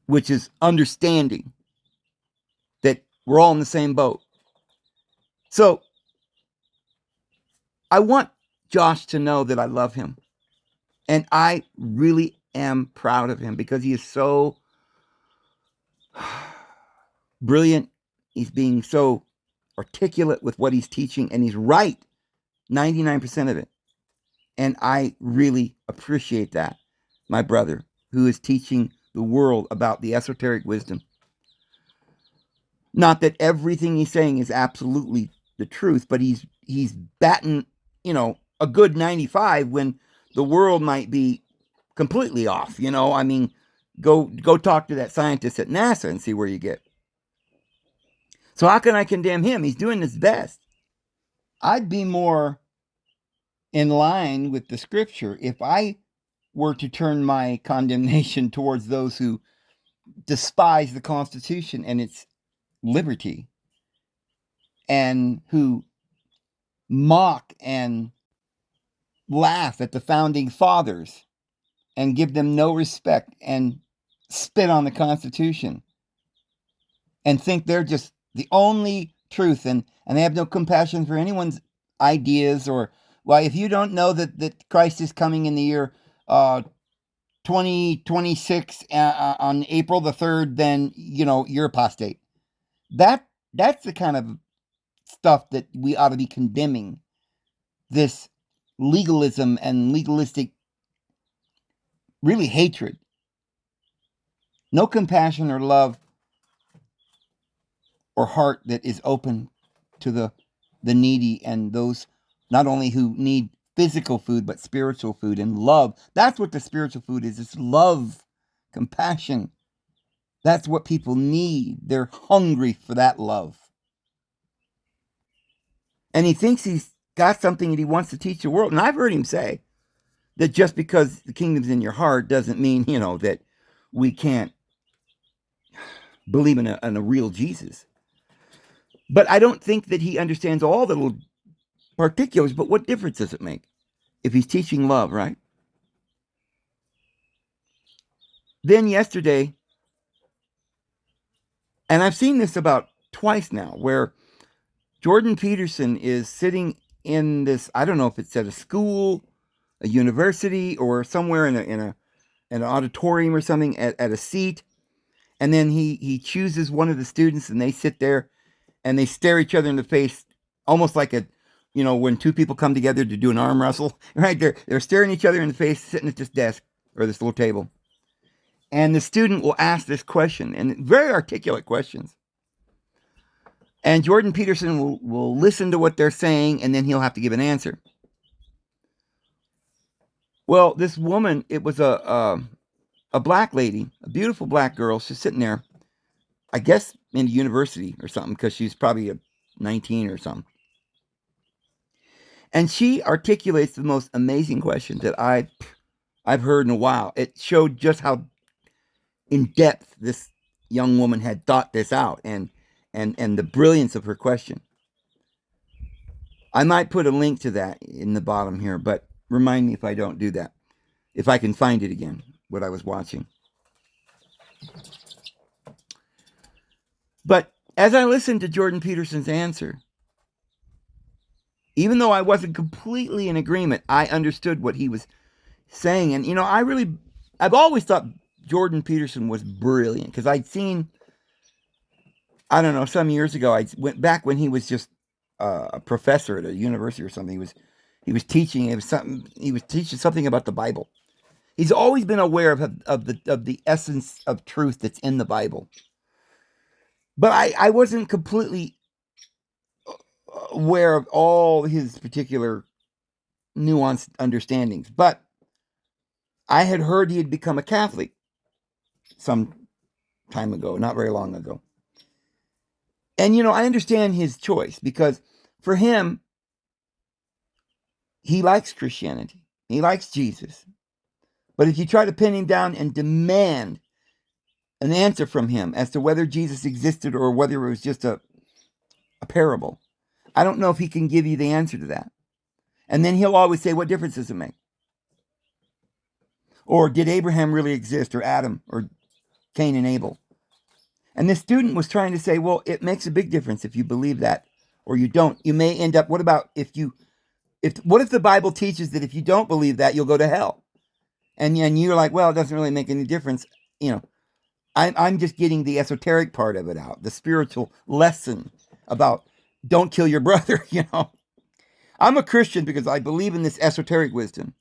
which is understanding that we're all in the same boat. So I want Josh to know that I love him. And I really am proud of him because he is so brilliant. He's being so articulate with what he's teaching, and he's right 99% of it. And I really appreciate that, my brother, who is teaching the world about the esoteric wisdom. Not that everything he's saying is absolutely the truth, but he's batting, a good 95 when the world might be completely off. I mean, go talk to that scientist at NASA and see where you get. So how can I condemn him? He's doing his best. I'd be more in line with the scripture if I were to turn my condemnation towards those who despise the Constitution and its liberty, and who mock and laugh at the founding fathers and give them no respect and spit on the Constitution and think they're just the only truth, and they have no compassion for anyone's ideas. Or, well, if you don't know that Christ is coming in the year 2026 on April the 3rd, then you're apostate. That's the kind of stuff that we ought to be condemning. This legalism and legalistic, really, hatred. No compassion or love or heart that is open to the needy and those not only who need physical food but spiritual food and love. That's what the spiritual food is. It's love, compassion. That's what people need. They're hungry for that love. And he thinks he's got something that he wants to teach the world. And I've heard him say that just because the kingdom's in your heart doesn't mean, that we can't believe in a real Jesus. But I don't think that he understands all the little particulars. But what difference does it make? if he's teaching love, right? Then yesterday, and I've seen this about twice now, where Jordan Peterson is sitting in this, I don't know if it's at a school, a university, or somewhere in an auditorium or something, at a seat, and then he chooses one of the students, and they sit there and they stare each other in the face, almost like when two people come together to do an arm wrestle, right? They're staring each other in the face, sitting at this desk or this little table. And the student will ask this question, and very articulate questions. And Jordan Peterson will listen to what they're saying, and then he'll have to give an answer. Well, this woman, it was a black lady, a beautiful black girl. She's sitting there, I guess in university or something, because she's probably 19 or something. And she articulates the most amazing question that I've heard in a while. It showed just how in depth this young woman had thought this out, and the brilliance of her question. I might put a link to that in the bottom here, but remind me if I don't do that, if I can find it again, what I was watching. But as I listened to Jordan Peterson's answer, even though I wasn't completely in agreement, I understood what he was saying. And, I've always thought Jordan Peterson was brilliant, because I'd seen, I don't know, some years ago, I went back when he was just a professor at a university or something. He was teaching. He was teaching something about the Bible. He's always been aware of the essence of truth that's in the Bible. But I wasn't completely aware of all his particular nuanced understandings. But I had heard he had become a Catholic some time ago, not very long ago. And, I understand his choice, because for him, he likes Christianity. He likes Jesus. But if you try to pin him down and demand an answer from him as to whether Jesus existed or whether it was just a parable, I don't know if he can give you the answer to that. And then he'll always say, what difference does it make? Or did Abraham really exist, or Adam, or Cain and Abel? And this student was trying to say, well, it makes a big difference if you believe that or you don't. You may end up, what if the Bible teaches that if you don't believe that, you'll go to hell? And you're like, well, it doesn't really make any difference. I'm just getting the esoteric part of it out, the spiritual lesson about don't kill your brother. I'm a Christian because I believe in this esoteric wisdom.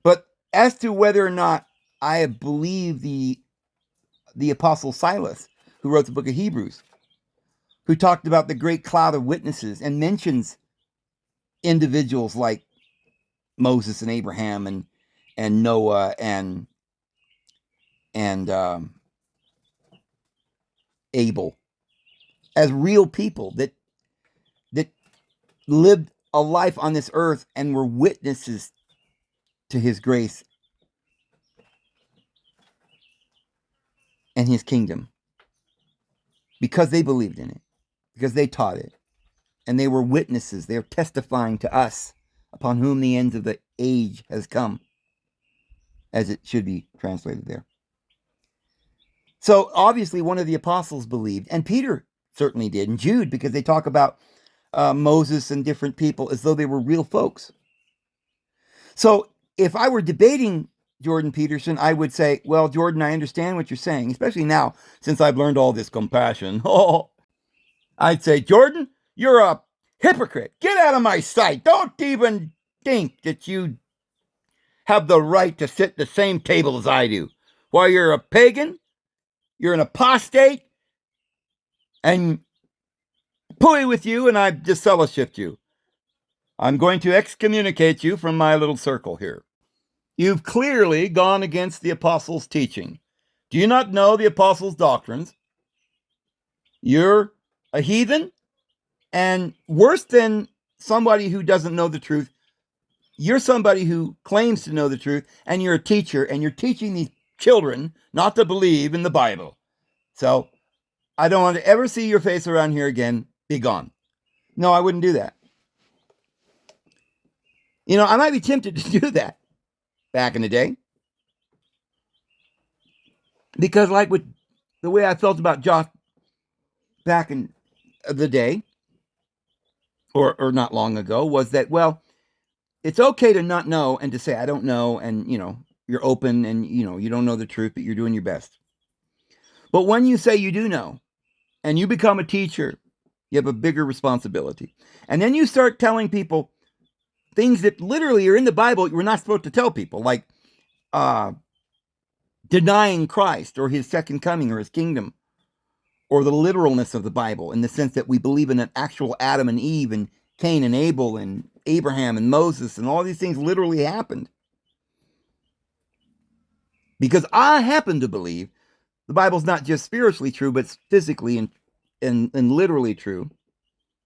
But as to whether or not I believe the Apostle Silas, who wrote the book of Hebrews, who talked about the great cloud of witnesses and mentions individuals like Moses and Abraham and Noah and Abel as real people that lived a life on this earth and were witnesses to his grace and his kingdom, because they believed in it, because they taught it, and they were witnesses. They are testifying to us, upon whom the ends of the age has come, as it should be translated there. So obviously one of the apostles believed, and Peter certainly did, and Jude, because they talk about Moses and different people as though they were real folks. So if I were debating Jordan Peterson, I would say, well, Jordan, I understand what you're saying, especially now, since I've learned all this compassion. I'd say, Jordan, you're a hypocrite. Get out of my sight. Don't even think that you have the right to sit at the same table as I do. Why, you're a pagan, you're an apostate, and pooey with you, and I've disfellowshipped you. I'm going to excommunicate you from my little circle here. You've clearly gone against the apostles' teaching. Do you not know the apostles' doctrines? You're a heathen, and worse than somebody who doesn't know the truth, you're somebody who claims to know the truth, and you're a teacher, and you're teaching these children not to believe in the Bible. So I don't want to ever see your face around here again. Be gone. No, I wouldn't do that. I might be tempted to do that back in the day. Because like with the way I felt about Josh back in the day, or not long ago, was that, well, it's okay to not know and to say, I don't know, and, you're open and, you don't know the truth, but you're doing your best. But when you say you do know and you become a teacher, you have a bigger responsibility. And then you start telling people things that literally are in the Bible we're not supposed to tell people, like denying Christ or his second coming or his kingdom, or the literalness of the Bible in the sense that we believe in an actual Adam and Eve and Cain and Abel and Abraham and Moses and all these things literally happened. Because I happen to believe the Bible's not just spiritually true, but it's physically and literally true.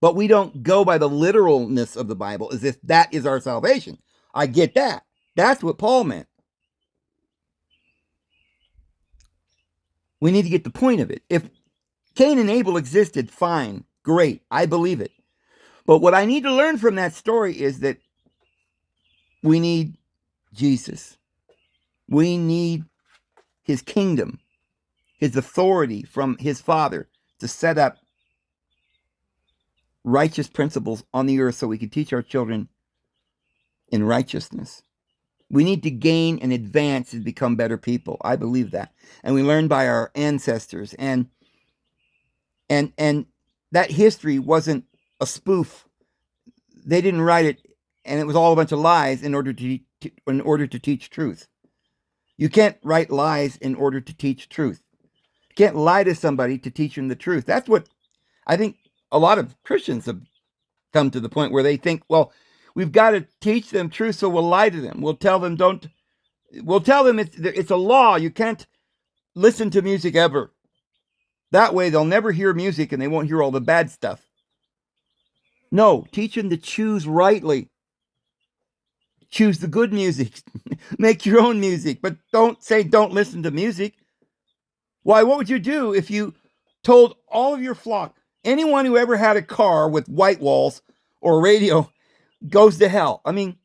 But we don't go by the literalness of the Bible as if that is our salvation. I get that. That's what Paul meant. We need to get the point of it. If Cain and Abel existed, fine, great, I believe it. But what I need to learn from that story is that we need Jesus. We need his kingdom, his authority from his Father to set up righteous principles on the earth so we can teach our children in righteousness. We need to gain and advance and become better people. I believe that. And we learn by our ancestors. And that history wasn't a spoof. They didn't write it, and it was all a bunch of lies in order to teach truth. You can't write lies in order to teach truth. You can't lie to somebody to teach them the truth. That's what I think a lot of Christians have come to the point where they think, well, we've got to teach them truth, so we'll lie to them. We'll tell them it's a law. You can't listen to music ever. That way they'll never hear music and they won't hear all the bad stuff. No, teach them to choose rightly. Choose the good music. Make your own music, but don't say don't listen to music. Why, what would you do if you told all of your flock, anyone who ever had a car with white walls or a radio goes to hell? I mean,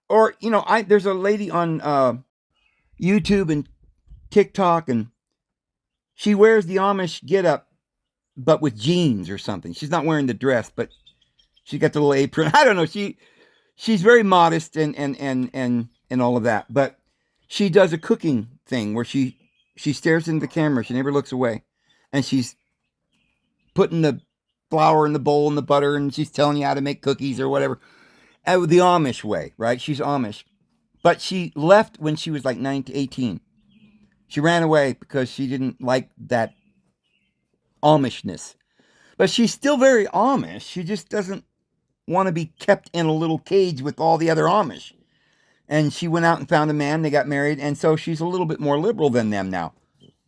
or, there's a lady on YouTube and TikTok, and she wears the Amish getup, but with jeans or something. She's not wearing the dress, but she got the little apron. I don't know. She's very modest and all of that. But she does a cooking thing where she stares into the camera. She never looks away. And she's putting the flour in the bowl and the butter, and she's telling you how to make cookies or whatever. And the Amish way, right? She's Amish. But she left when she was like 18. She ran away because she didn't like that Amishness. But she's still very Amish. She just doesn't want to be kept in a little cage with all the other Amish. And she went out and found a man. They got married. And so she's a little bit more liberal than them now.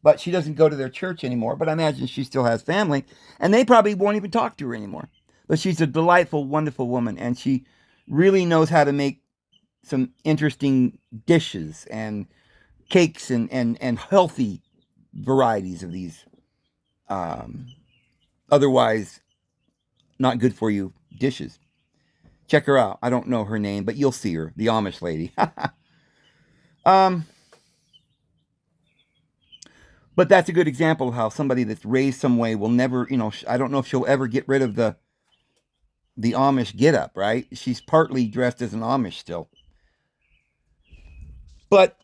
But she doesn't go to their church anymore. But I imagine she still has family. And they probably won't even talk to her anymore. But she's a delightful, wonderful woman. And she really knows how to make some interesting dishes and cakes and healthy varieties of these otherwise not good for you dishes. Check her out. I don't know her name, but you'll see her, the Amish lady. But that's a good example of how somebody that's raised some way will never, I don't know if she'll ever get rid of the Amish getup, right? She's partly dressed as an Amish still. But,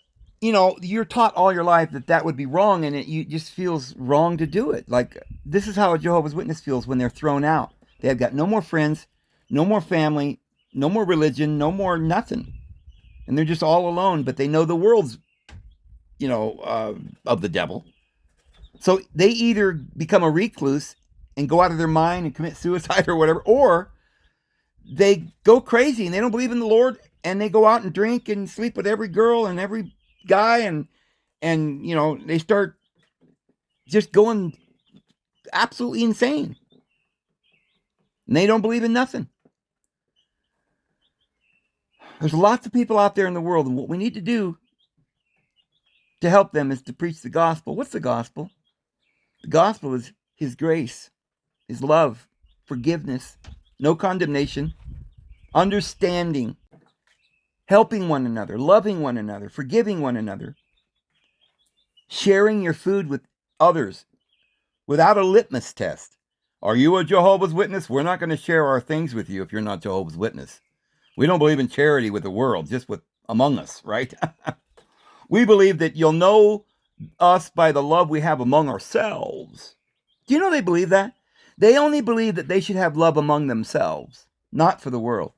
you're taught all your life that would be wrong, and it just feels wrong to do it. Like, this is how a Jehovah's Witness feels when they're thrown out. They have got no more friends, no more family, no more religion, no more nothing. And they're just all alone, but they know the world's, of the devil. So they either become a recluse and go out of their mind and commit suicide or whatever, or they go crazy and they don't believe in the Lord, and they go out and drink and sleep with every girl and every guy, and they start just going absolutely insane. And they don't believe in nothing. There's lots of people out there in the world, and what we need to do to help them is to preach the gospel. What's the gospel? The gospel is his grace, his love, forgiveness, no condemnation, understanding, helping one another, loving one another, forgiving one another, sharing your food with others without a litmus test. Are you a Jehovah's Witness? We're not going to share our things with you if you're not Jehovah's Witness. We don't believe in charity with the world, just with among us, right? We believe that you'll know us by the love we have among ourselves. Do you know they believe that? They only believe that they should have love among themselves, not for the world.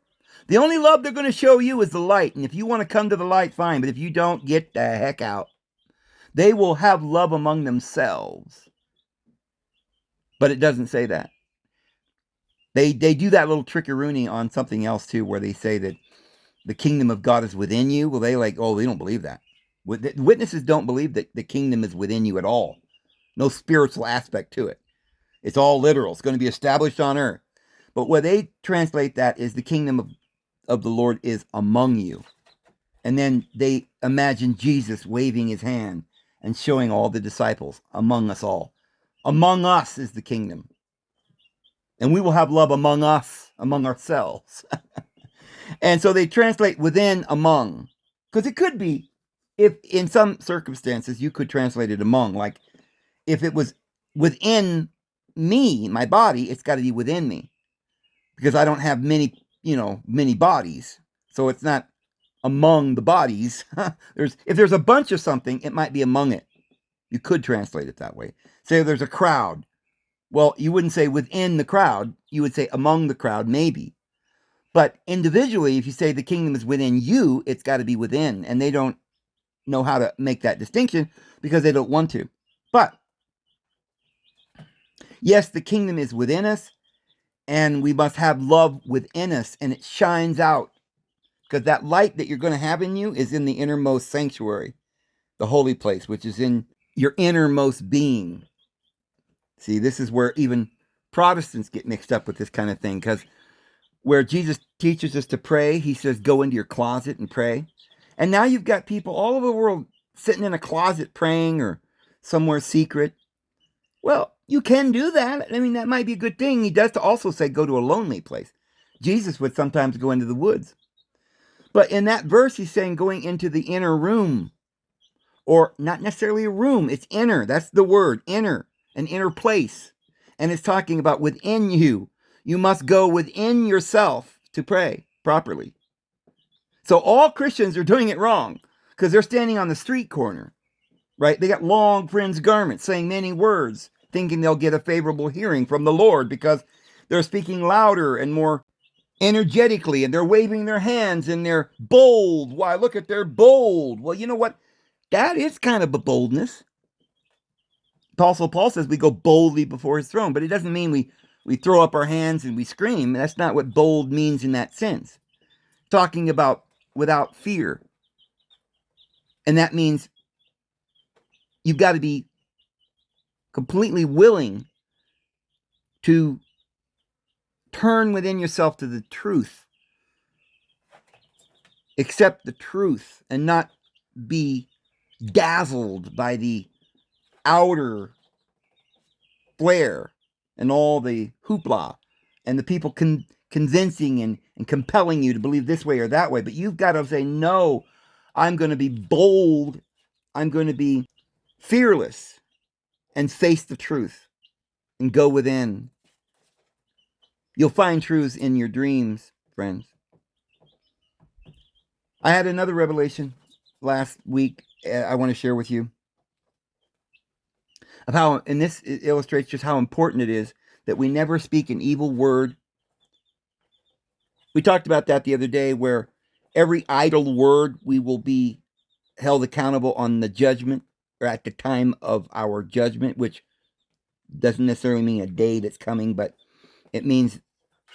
The only love they're going to show you is the light. And if you want to come to the light, fine. But if you don't, get the heck out. They will have love among themselves. But it doesn't say that. They do that little trickeroony on something else too, where they say that the kingdom of God is within you. Well, they don't believe that. Witnesses don't believe that the kingdom is within you at all. No spiritual aspect to it. It's all literal. It's going to be established on earth. But what they translate that is the kingdom of the Lord is among you. And then they imagine Jesus waving his hand and showing all the disciples among us all. Among us is the kingdom. And we will have love among us, among ourselves. And so they translate within, among. Because it could be, if in some circumstances, you could translate it among. Like, if it was within me, my body, it's got to be within me. Because I don't have many bodies. So it's not among the bodies. If there's a bunch of something, it might be among it. You could translate it that way. Say there's a crowd. Well, you wouldn't say within the crowd. You would say among the crowd, maybe. But individually, if you say the kingdom is within you, it's got to be within. And they don't know how to make that distinction because they don't want to. But yes, the kingdom is within us, and we must have love within us, and it shines out. Because that light that you're going to have in you is in the innermost sanctuary, the holy place, which is in your innermost being. See, this is where even Protestants get mixed up with this kind of thing, because where Jesus teaches us to pray, he says, go into your closet and pray. And now you've got people all over the world sitting in a closet praying or somewhere secret. Well, you can do that. I mean, that might be a good thing. He does also say go to a lonely place. Jesus would sometimes go into the woods. But in that verse, he's saying going into the inner room. Or not necessarily a room. It's inner. That's the word, inner. An inner place. And it's talking about within you. You must go within yourself to pray properly. So all Christians are doing it wrong because they're standing on the street corner, right? They got long fringe garments saying many words, thinking they'll get a favorable hearing from the Lord because they're speaking louder and more energetically, and they're waving their hands and they're bold. Why, look at they're bold. Well, you know what? That is kind of a boldness. Apostle Paul says we go boldly before his throne, but it doesn't mean we throw up our hands and we scream. That's not what bold means in that sense. Talking about without fear. And that means you've got to be completely willing to turn within yourself to the truth. Accept the truth and not be dazzled by the outer flare and all the hoopla and the people convincing and compelling you to believe this way or that way. But you've got to say, no, I'm going to be bold. I'm going to be fearless and face the truth and go within. You'll find truths in your dreams, friends. I had another revelation last week I want to share with you of how, and this illustrates just how important it is that we never speak an evil word. We talked about that the other day, where every idle word we will be held accountable on the judgment, or at the time of our judgment, which doesn't necessarily mean a day that's coming, but it means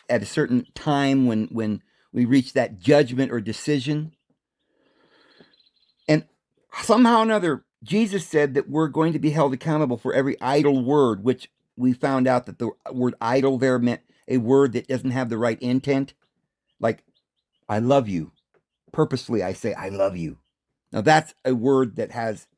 at a certain time when we reach that judgment or decision. And somehow or another, Jesus said that we're going to be held accountable for every idle word, which we found out that the word idle there meant a word that doesn't have the right intent. Like, I love you. Purposefully, I say, I love you. Now, that's a word that has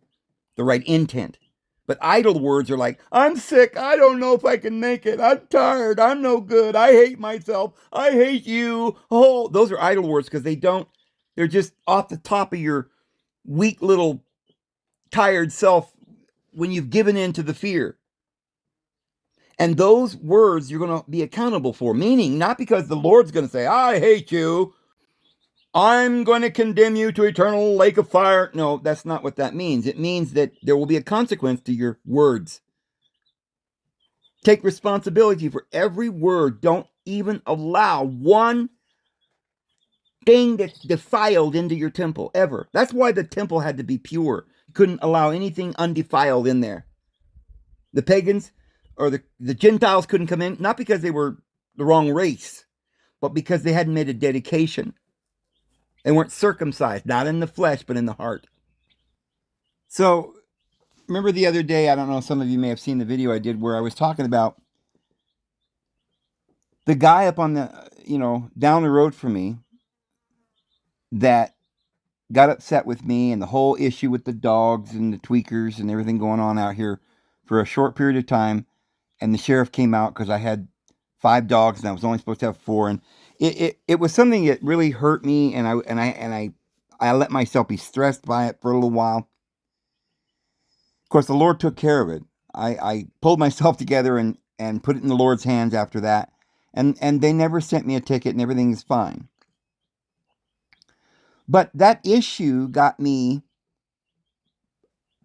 the right intent. But idle words are like, I'm sick. I don't know if I can make it. I'm tired. I'm no good. I hate myself. I hate you. Oh, those are idle words because they're They're just off the top of your weak little tired self when you've given in to the fear. And those words you're going to be accountable for, meaning not because the Lord's going to say, I hate you, I'm going to condemn you to eternal lake of fire. No, that's not what that means. It means that there will be a consequence to your words. Take responsibility for every word. Don't even allow one thing that's defiled into your temple, ever. That's why the temple had to be pure. You couldn't allow anything undefiled in there. The pagans or the Gentiles couldn't come in, not because they were the wrong race, but because they hadn't made a dedication. They weren't circumcised, not in the flesh, but in the heart. So, remember the other day, I don't know, some of you may have seen the video I did where I was talking about the guy up on the, down the road from me that got upset with me and the whole issue with the dogs and the tweakers and everything going on out here for a short period of time. And the sheriff came out because I had 5 dogs and I was only supposed to have 4. And it was something that really hurt me. And I let myself be stressed by it for a little while. Of course, the Lord took care of it. I pulled myself together and put it in the Lord's hands after that. And they never sent me a ticket and everything is fine. But that issue got me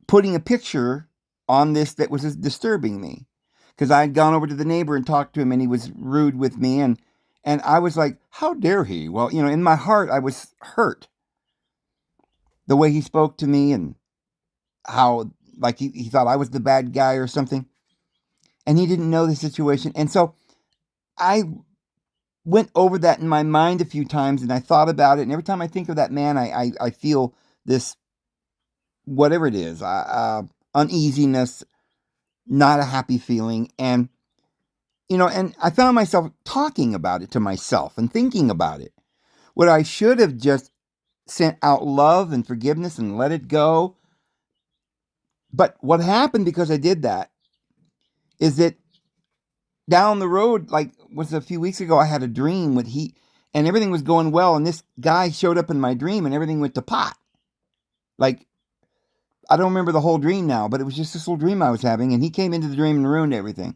putting a picture on this that was disturbing me. Because I had gone over to the neighbor and talked to him and he was rude with me. And I was like, how dare he? Well, in my heart, I was hurt. The way he spoke to me and how, like, he thought I was the bad guy or something. And he didn't know the situation. And so I went over that in my mind a few times and I thought about it. And every time I think of that man, I feel this, whatever it is, uneasiness, not a happy feeling. And, and I found myself talking about it to myself and thinking about it. What I should have just sent out love and forgiveness and let it go. But what happened because I did that is that down the road, like was a few weeks ago, I had a dream with and everything was going well. And this guy showed up in my dream and everything went to pot. Like, I don't remember the whole dream now, but it was just this little dream I was having. And he came into the dream and ruined everything.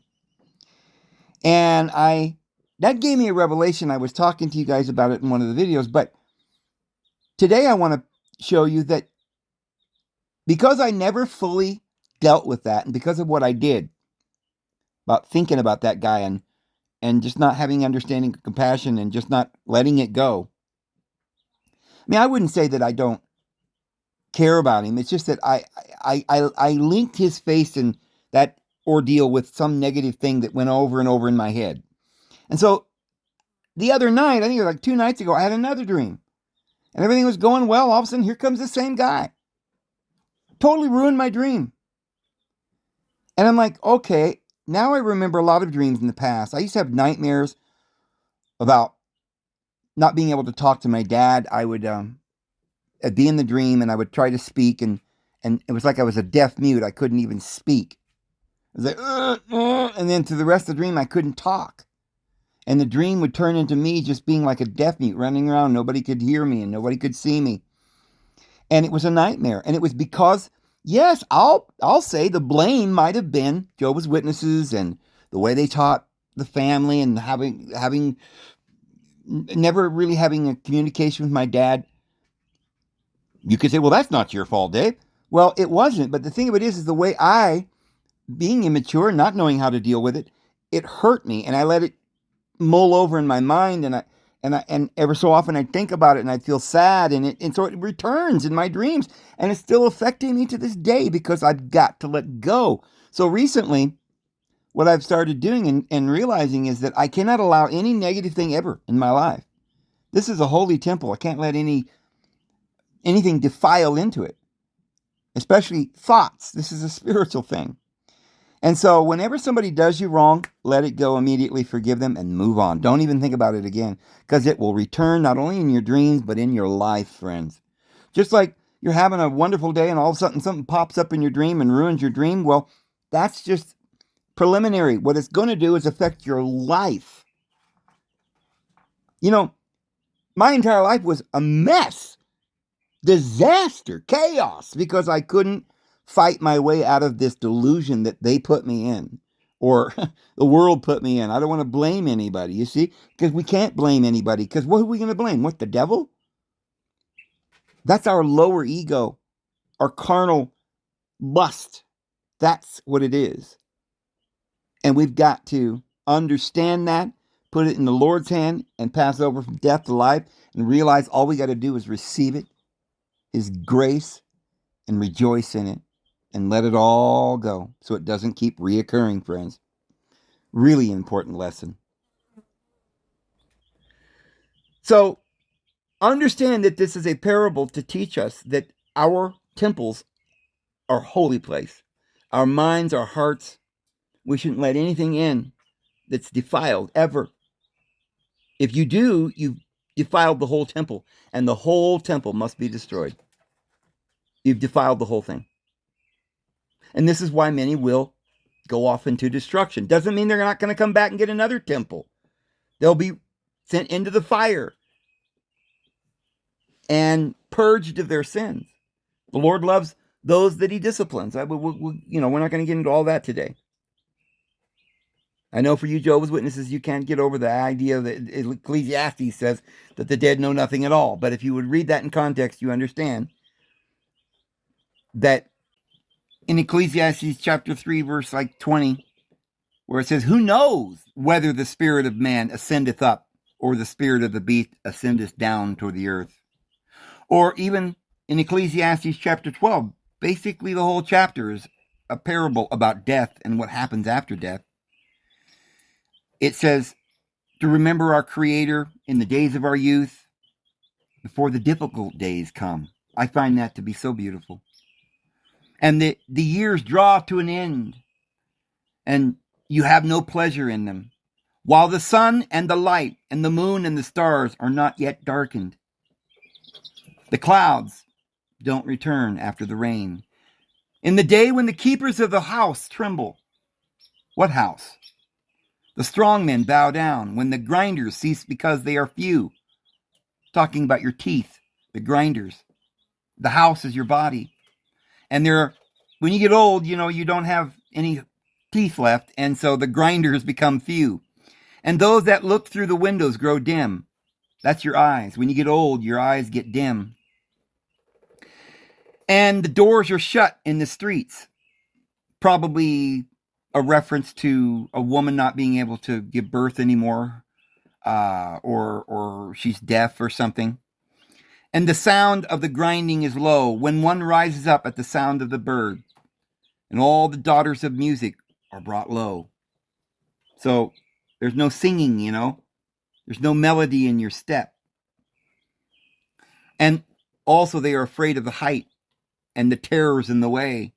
And that gave me a revelation. I was talking to you guys about it in one of the videos. But today I want to show you that because I never fully dealt with that and because of what I did about thinking about that guy and just not having understanding, compassion, and just not letting it go. I mean, I wouldn't say that I don't care about him. It's just that I linked his face and that ordeal with some negative thing that went over and over in my head. And so the other night, I think it was like 2 nights ago, I had another dream. And everything was going well. All of a sudden, here comes the same guy. Totally ruined my dream. And I'm like, okay, now I remember a lot of dreams in the past. I used to have nightmares about not being able to talk to my dad. I would I'd be in the dream and I would try to speak and it was like I was a deaf mute. I couldn't even speak. It was like, and then through the rest of the dream, I couldn't talk. And the dream would turn into me just being like a deaf mute, running around. Nobody could hear me and nobody could see me. And it was a nightmare. And it was because, yes, I'll say the blame might have been Jehovah's Witnesses and the way they taught the family and never really having a communication with my dad. You could say, well, that's not your fault, Dave. Well, it wasn't. But the thing of it is the way being immature, not knowing how to deal with it, it hurt me. And I let it mull over in my mind. And ever so often I think about it and I feel sad. And so it returns in my dreams. And it's still affecting me to this day because I've got to let go. So recently, what I've started doing and realizing is that I cannot allow any negative thing ever in my life. This is a holy temple. I can't let anything defile into it, especially thoughts. This is a spiritual thing. And so whenever somebody does you wrong, let it go immediately, forgive them, and move on. Don't even think about it again, because it will return not only in your dreams, but in your life, friends. Just like you're having a wonderful day and all of a sudden something pops up in your dream and ruins your dream, well, that's just preliminary. What it's going to do is affect your life. My entire life was a mess Disaster, chaos, because I couldn't fight my way out of this delusion that they put me in, or the world put me in. I don't want to blame anybody, you see, because we can't blame anybody, because what are we going to blame? What, the devil? That's our lower ego, our carnal lust. That's what it is. And we've got to understand that, put it in the Lord's hand, and pass over from death to life, and realize all we got to do is receive it, His grace, and rejoice in it, and let it all go so it doesn't keep reoccurring, friends. Really important lesson. So understand that this is a parable to teach us that our temples are holy place. Our minds, our hearts, we shouldn't let anything in that's defiled, ever. If you do, you've defiled the whole temple, and the whole temple must be destroyed. You've defiled the whole thing. And this is why many will go off into destruction. Doesn't mean they're not going to come back and get another temple. They'll be sent into the fire and purged of their sins. The Lord loves those that He disciplines. We're not going to get into all that today. I know for you Jehovah's Witnesses, you can't get over the idea that Ecclesiastes says that the dead know nothing at all. But if you would read that in context, you understand that in Ecclesiastes chapter 3, verse 20, where it says, who knows whether the spirit of man ascendeth up, or the spirit of the beast ascendeth down toward the earth. Or even in Ecclesiastes chapter 12, basically the whole chapter is a parable about death and what happens after death. It says to remember our Creator in the days of our youth, before the difficult days come. I find that to be so beautiful. And the years draw to an end, and you have no pleasure in them, while the sun and the light and the moon and the stars are not yet darkened. The clouds don't return after the rain. In the day when the keepers of the house tremble. What house? The strong men bow down, when the grinders cease because they are few. Talking about your teeth, the grinders. The house is your body. And when you get old, you don't have any teeth left, and so the grinders become few. And those that look through the windows grow dim. That's your eyes. When you get old, your eyes get dim. And the doors are shut in the streets. Probably a reference to a woman not being able to give birth anymore, or she's deaf or something. And the sound of the grinding is low, when one rises up at the sound of the bird, and all the daughters of music are brought low. So there's no singing, there's no melody in your step. And also they are afraid of the height and the terrors in the way.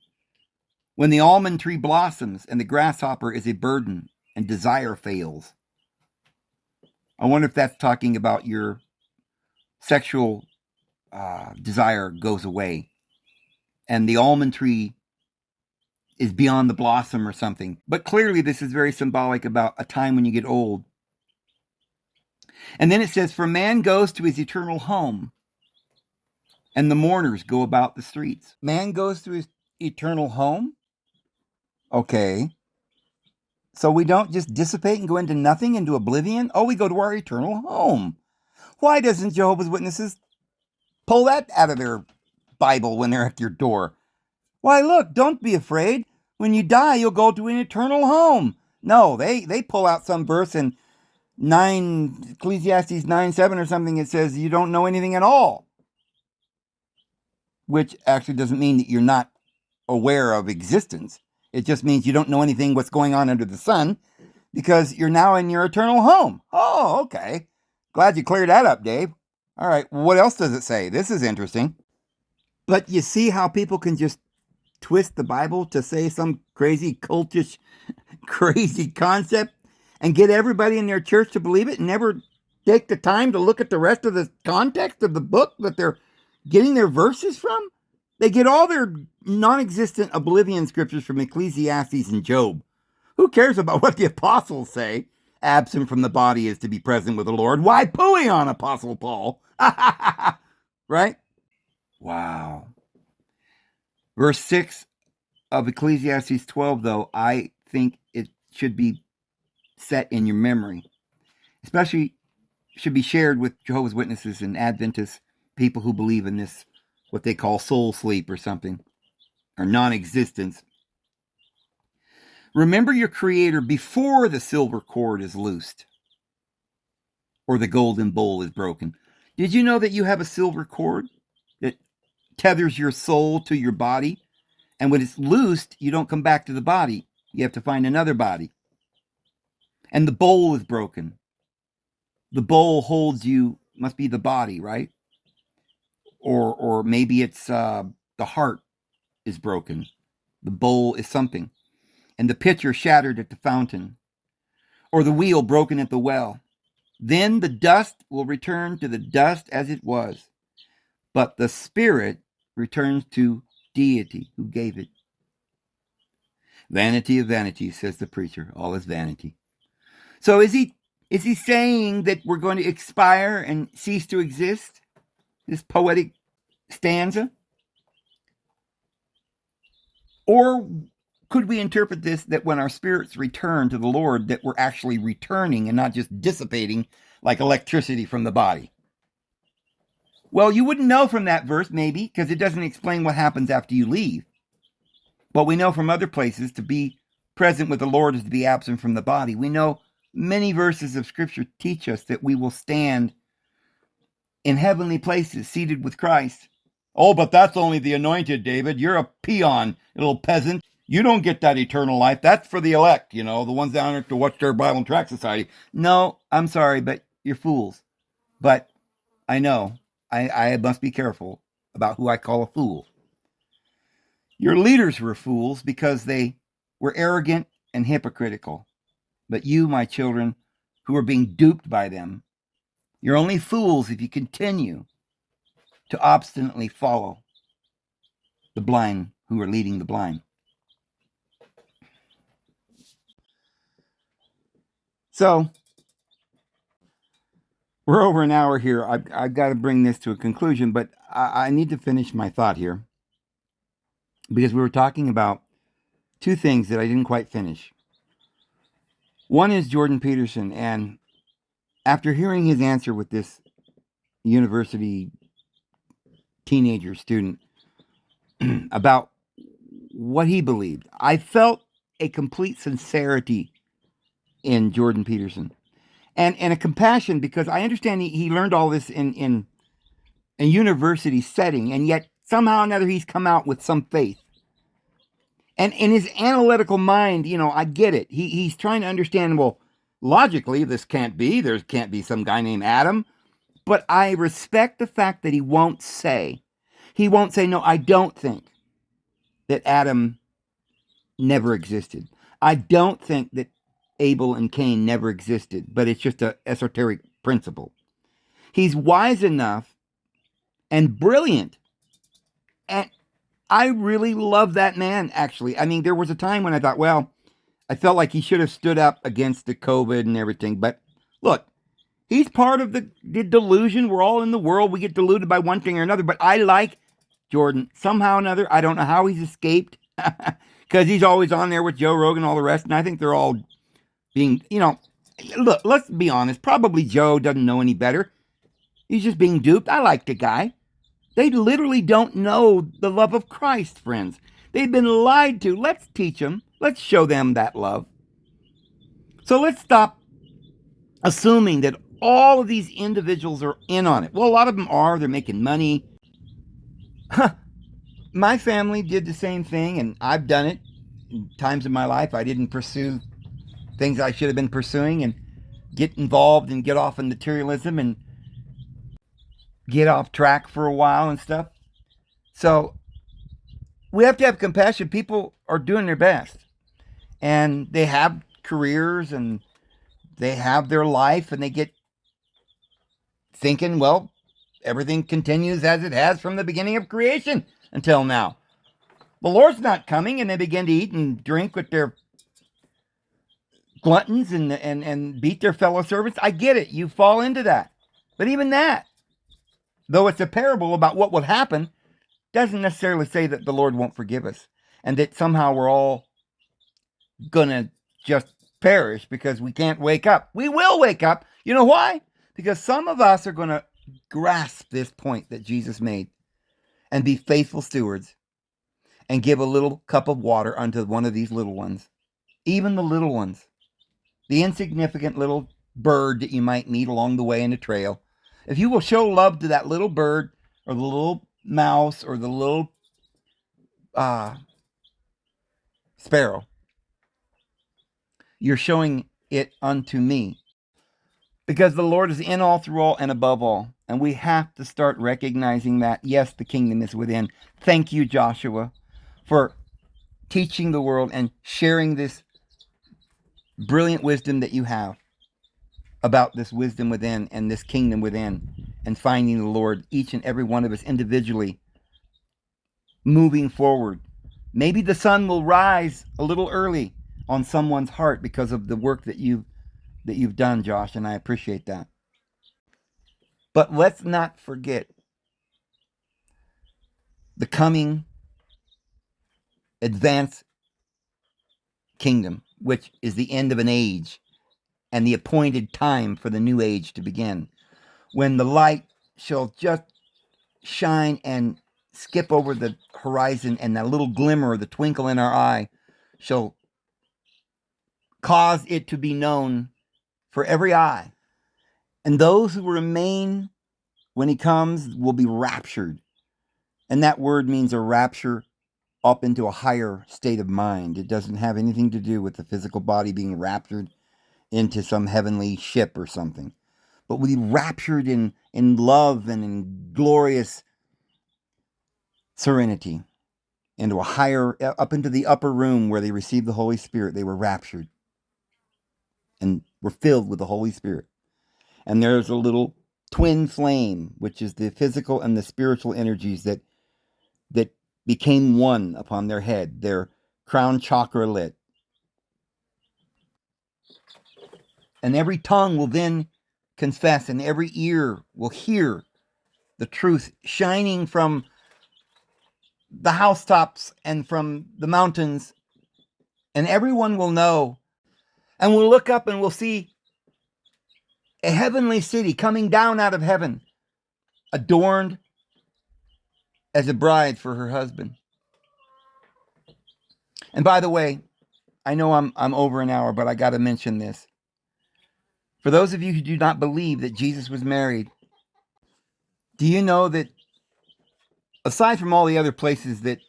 When the almond tree blossoms and the grasshopper is a burden and desire fails. I wonder if that's talking about your sexual desire goes away, and the almond tree is beyond the blossom or something. But clearly this is very symbolic about a time when you get old. And then it says, for man goes to his eternal home, and the mourners go about the streets. Man goes to his eternal home? Okay. So we don't just dissipate and go into nothing, into oblivion? Oh, we go to our eternal home. Why doesn't Jehovah's Witnesses pull that out of their Bible when they're at your door? Why, look, don't be afraid. When you die, you'll go to an eternal home. No, they pull out some verse in Ecclesiastes 9:7 or something. It says you don't know anything at all. Which actually doesn't mean that you're not aware of existence. It just means you don't know anything what's going on under the sun, because you're now in your eternal home. Oh, okay. Glad you cleared that up, Dave. All right, what else does it say? This is interesting. But you see how people can just twist the Bible to say some crazy cultish, crazy concept and get everybody in their church to believe it and never take the time to look at the rest of the context of the book that they're getting their verses from? They get all their non-existent oblivion scriptures from Ecclesiastes and Job. Who cares about what the apostles say? Absent from the body is to be present with the Lord. Why pooey on Apostle Paul? Right? Wow. Verse 6 of Ecclesiastes 12, though, I think it should be set in your memory. Especially should be shared with Jehovah's Witnesses and Adventists, people who believe in this, what they call soul sleep or something, or non-existence. Remember your Creator before the silver cord is loosed or the golden bowl is broken. Did you know that you have a silver cord that tethers your soul to your body? And when it's loosed, you don't come back to the body. You have to find another body. And the bowl is broken. The bowl holds you, must be the body, right? Or maybe it's the heart is broken. The bowl is something. And the pitcher shattered at the fountain. Or the wheel broken at the well. Then the dust will return to the dust as it was. But the spirit returns to deity who gave it. Vanity of vanities, says the preacher. All is vanity. So is he saying that we're going to expire and cease to exist? This poetic stanza? Or could we interpret this that when our spirits return to the Lord, that we're actually returning and not just dissipating like electricity from the body? Well, you wouldn't know from that verse, maybe, because it doesn't explain what happens after you leave. But we know from other places to be present with the Lord is to be absent from the body. We know many verses of Scripture teach us that we will stand in heavenly places, seated with Christ. Oh, but that's only the anointed, David. You're a peon, little peasant. You don't get that eternal life. That's for the elect, the ones down there to watch their Bible and Tract Society. No, I'm sorry, but you're fools. But I know I must be careful about who I call a fool. Your leaders were fools because they were arrogant and hypocritical. But you, my children, who are being duped by them, you're only fools if you continue to obstinately follow the blind who are leading the blind. So, we're over an hour here. I've got to bring this to a conclusion, but I need to finish my thought here because we were talking about two things that I didn't quite finish. One is Jordan Peterson, and after hearing his answer with this university teenager student about what he believed, I felt a complete sincerity in Jordan Peterson and a compassion, because I understand he learned all this in a university setting, and yet somehow or another he's come out with some faith. And in his analytical mind, I get it. He's trying to understand, well, logically, this can't be. There can't be some guy named Adam. But I respect the fact that he won't say, no, I don't think that Adam never existed. I don't think that Abel and Cain never existed, but it's just an esoteric principle. He's wise enough and brilliant. And I really love that man, actually. I mean, there was a time when I thought, well, I felt like he should have stood up against the COVID and everything. But look, he's part of the delusion. We're all in the world. We get deluded by one thing or another. But I like Jordan somehow or another. I don't know how he's escaped because he's always on there with Joe Rogan and all the rest. And I think they're all being, look, let's be honest. Probably Joe doesn't know any better. He's just being duped. I like the guy. They literally don't know the love of Christ, friends. They've been lied to. Let's teach them. Let's show them that love. So let's stop assuming that all of these individuals are in on it. Well, a lot of them are. They're making money. My family did the same thing, and I've done it in times in my life. I didn't pursue things I should have been pursuing and get involved and get off in materialism and get off track for a while and stuff. So we have to have compassion. People are doing their best, and they have careers and they have their life, and they get thinking, well, everything continues as it has from the beginning of creation until now. The Lord's not coming, and they begin to eat and drink with their gluttons and beat their fellow servants. I get it. You fall into that. But even that, though it's a parable about what would happen, doesn't necessarily say that the Lord won't forgive us and that somehow we're all going to just perish because we can't wake up. We will wake up. You know why? Because some of us are going to grasp this point that Jesus made and be faithful stewards and give a little cup of water unto one of these little ones, even the little ones, the insignificant little bird that you might meet along the way in the trail. If you will show love to that little bird or the little mouse or the little sparrow, you're showing it unto me. Because the Lord is in all, through all, and above all. And we have to start recognizing that, yes, the kingdom is within. Thank you, Joshua, for teaching the world and sharing this brilliant wisdom that you have about this wisdom within and this kingdom within, and finding the Lord, each and every one of us individually, moving forward. Maybe the sun will rise a little early on someone's heart because of the work that you've done, Josh, and I appreciate that. But let's not forget the coming advanced kingdom, which is the end of an age and the appointed time for the new age to begin, when the light shall just shine and skip over the horizon, and that little glimmer, the twinkle in our eye, shall cause it to be known for every eye. And those who remain when he comes will be raptured. And that word means a rapture up into a higher state of mind. It doesn't have anything to do with the physical body being raptured into some heavenly ship or something. But we raptured in love and in glorious serenity into a higher, up into the upper room where they received the Holy Spirit. They were raptured and were filled with the Holy Spirit. And there's a little twin flame, which is the physical and the spiritual energies that became one upon their head, their crown chakra lit. And every tongue will then confess, and every ear will hear the truth shining from the housetops and from the mountains. And everyone will know. And we'll look up and we'll see a heavenly city coming down out of heaven, adorned as a bride for her husband. And by the way, I know I'm over an hour, but I got to mention this. For those of you who do not believe that Jesus was married, do you know that aside from all the other places that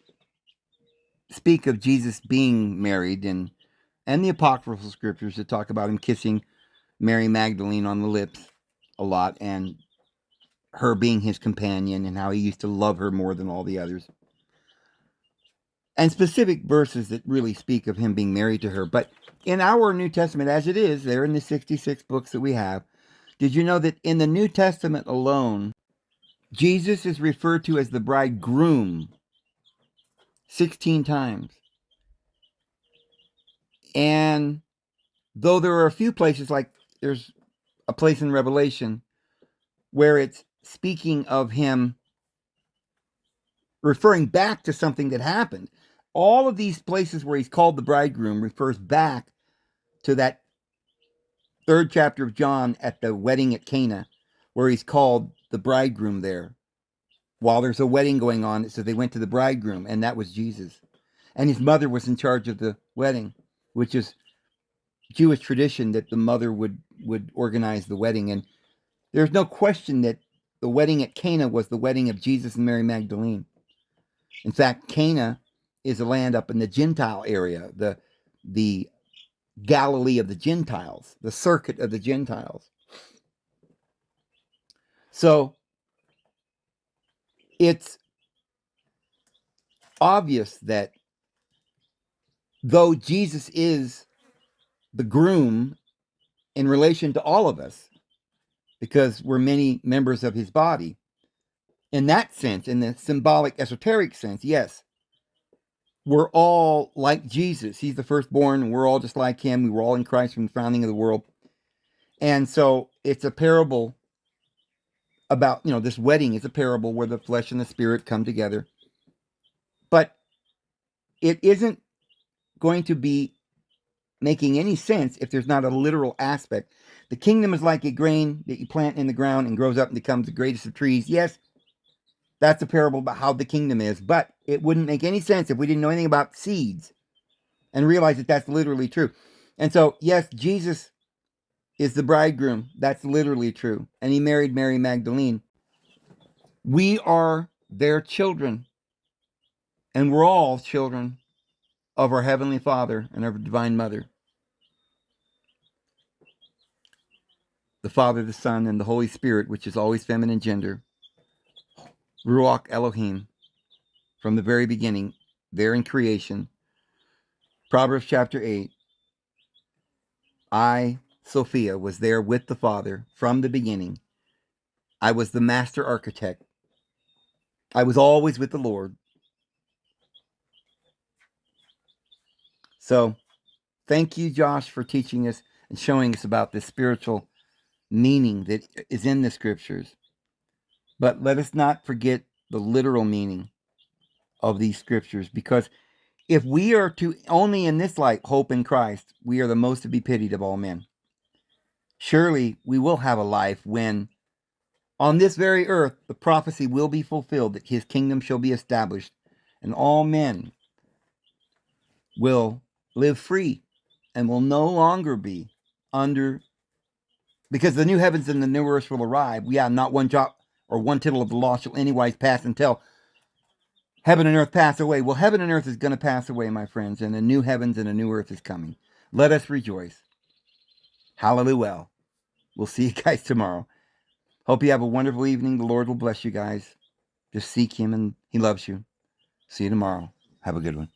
speak of Jesus being married, and the apocryphal scriptures that talk about him kissing Mary Magdalene on the lips a lot, and her being his companion, and how he used to love her more than all the others, and specific verses that really speak of him being married to her. But in our New Testament, as it is, there in the 66 books that we have, did you know that in the New Testament alone, Jesus is referred to as the bridegroom 16 times? And though there are a few places, like there's a place in Revelation where it's speaking of him referring back to something that happened, all of these places where he's called the bridegroom refers back to that 3rd chapter of John at the wedding at Cana, where he's called the bridegroom there. While there's a wedding going on, it says they went to the bridegroom, and that was Jesus. And his mother was in charge of the wedding, which is Jewish tradition that the mother would organize the wedding. And there's no question that the wedding at Cana was the wedding of Jesus and Mary Magdalene. In fact, Cana is a land up in the Gentile area, the Galilee of the Gentiles, the circuit of the Gentiles. So it's obvious that though Jesus is the groom in relation to all of us, because we're many members of his body, in that sense, in the symbolic, esoteric sense, yes, we're all like Jesus. He's the firstborn, and we're all just like him. We were all in Christ from the founding of the world. And so it's a parable about, this wedding is a parable where the flesh and the spirit come together. it isn't going to be making any sense if there's not a literal aspect. The kingdom is like a grain that you plant in the ground and grows up and becomes the greatest of trees. Yes, that's a parable about how the kingdom is, but it wouldn't make any sense if we didn't know anything about seeds and realize that that's literally true. And so, yes, Jesus is the bridegroom. That's literally true. And he married Mary Magdalene. We are their children, and we're all children of our Heavenly Father and our Divine Mother. The Father, the Son, and the Holy Spirit, which is always feminine gender. Ruach Elohim, from the very beginning, there in creation. Proverbs chapter 8. I, Sophia, was there with the Father from the beginning. I was the master architect. I was always with the Lord. So, thank you, Josh, for teaching us and showing us about this spiritual meaning that is in the scriptures. But let us not forget the literal meaning of these scriptures, because if we are to only in this light hope in Christ, we are the most to be pitied of all men. Surely we will have a life when, on this very earth, the prophecy will be fulfilled that his kingdom shall be established, and all men will live free and will no longer be under, because the new heavens and the new earth will arrive. Yeah, not one jot or one tittle of the law shall anywise pass until heaven and earth pass away. Well, heaven and earth is going to pass away, my friends, and a new heavens and a new earth is coming. Let us rejoice. Hallelujah. We'll see you guys tomorrow. Hope you have a wonderful evening. The Lord will bless you guys. Just seek him and he loves you. See you tomorrow. Have a good one.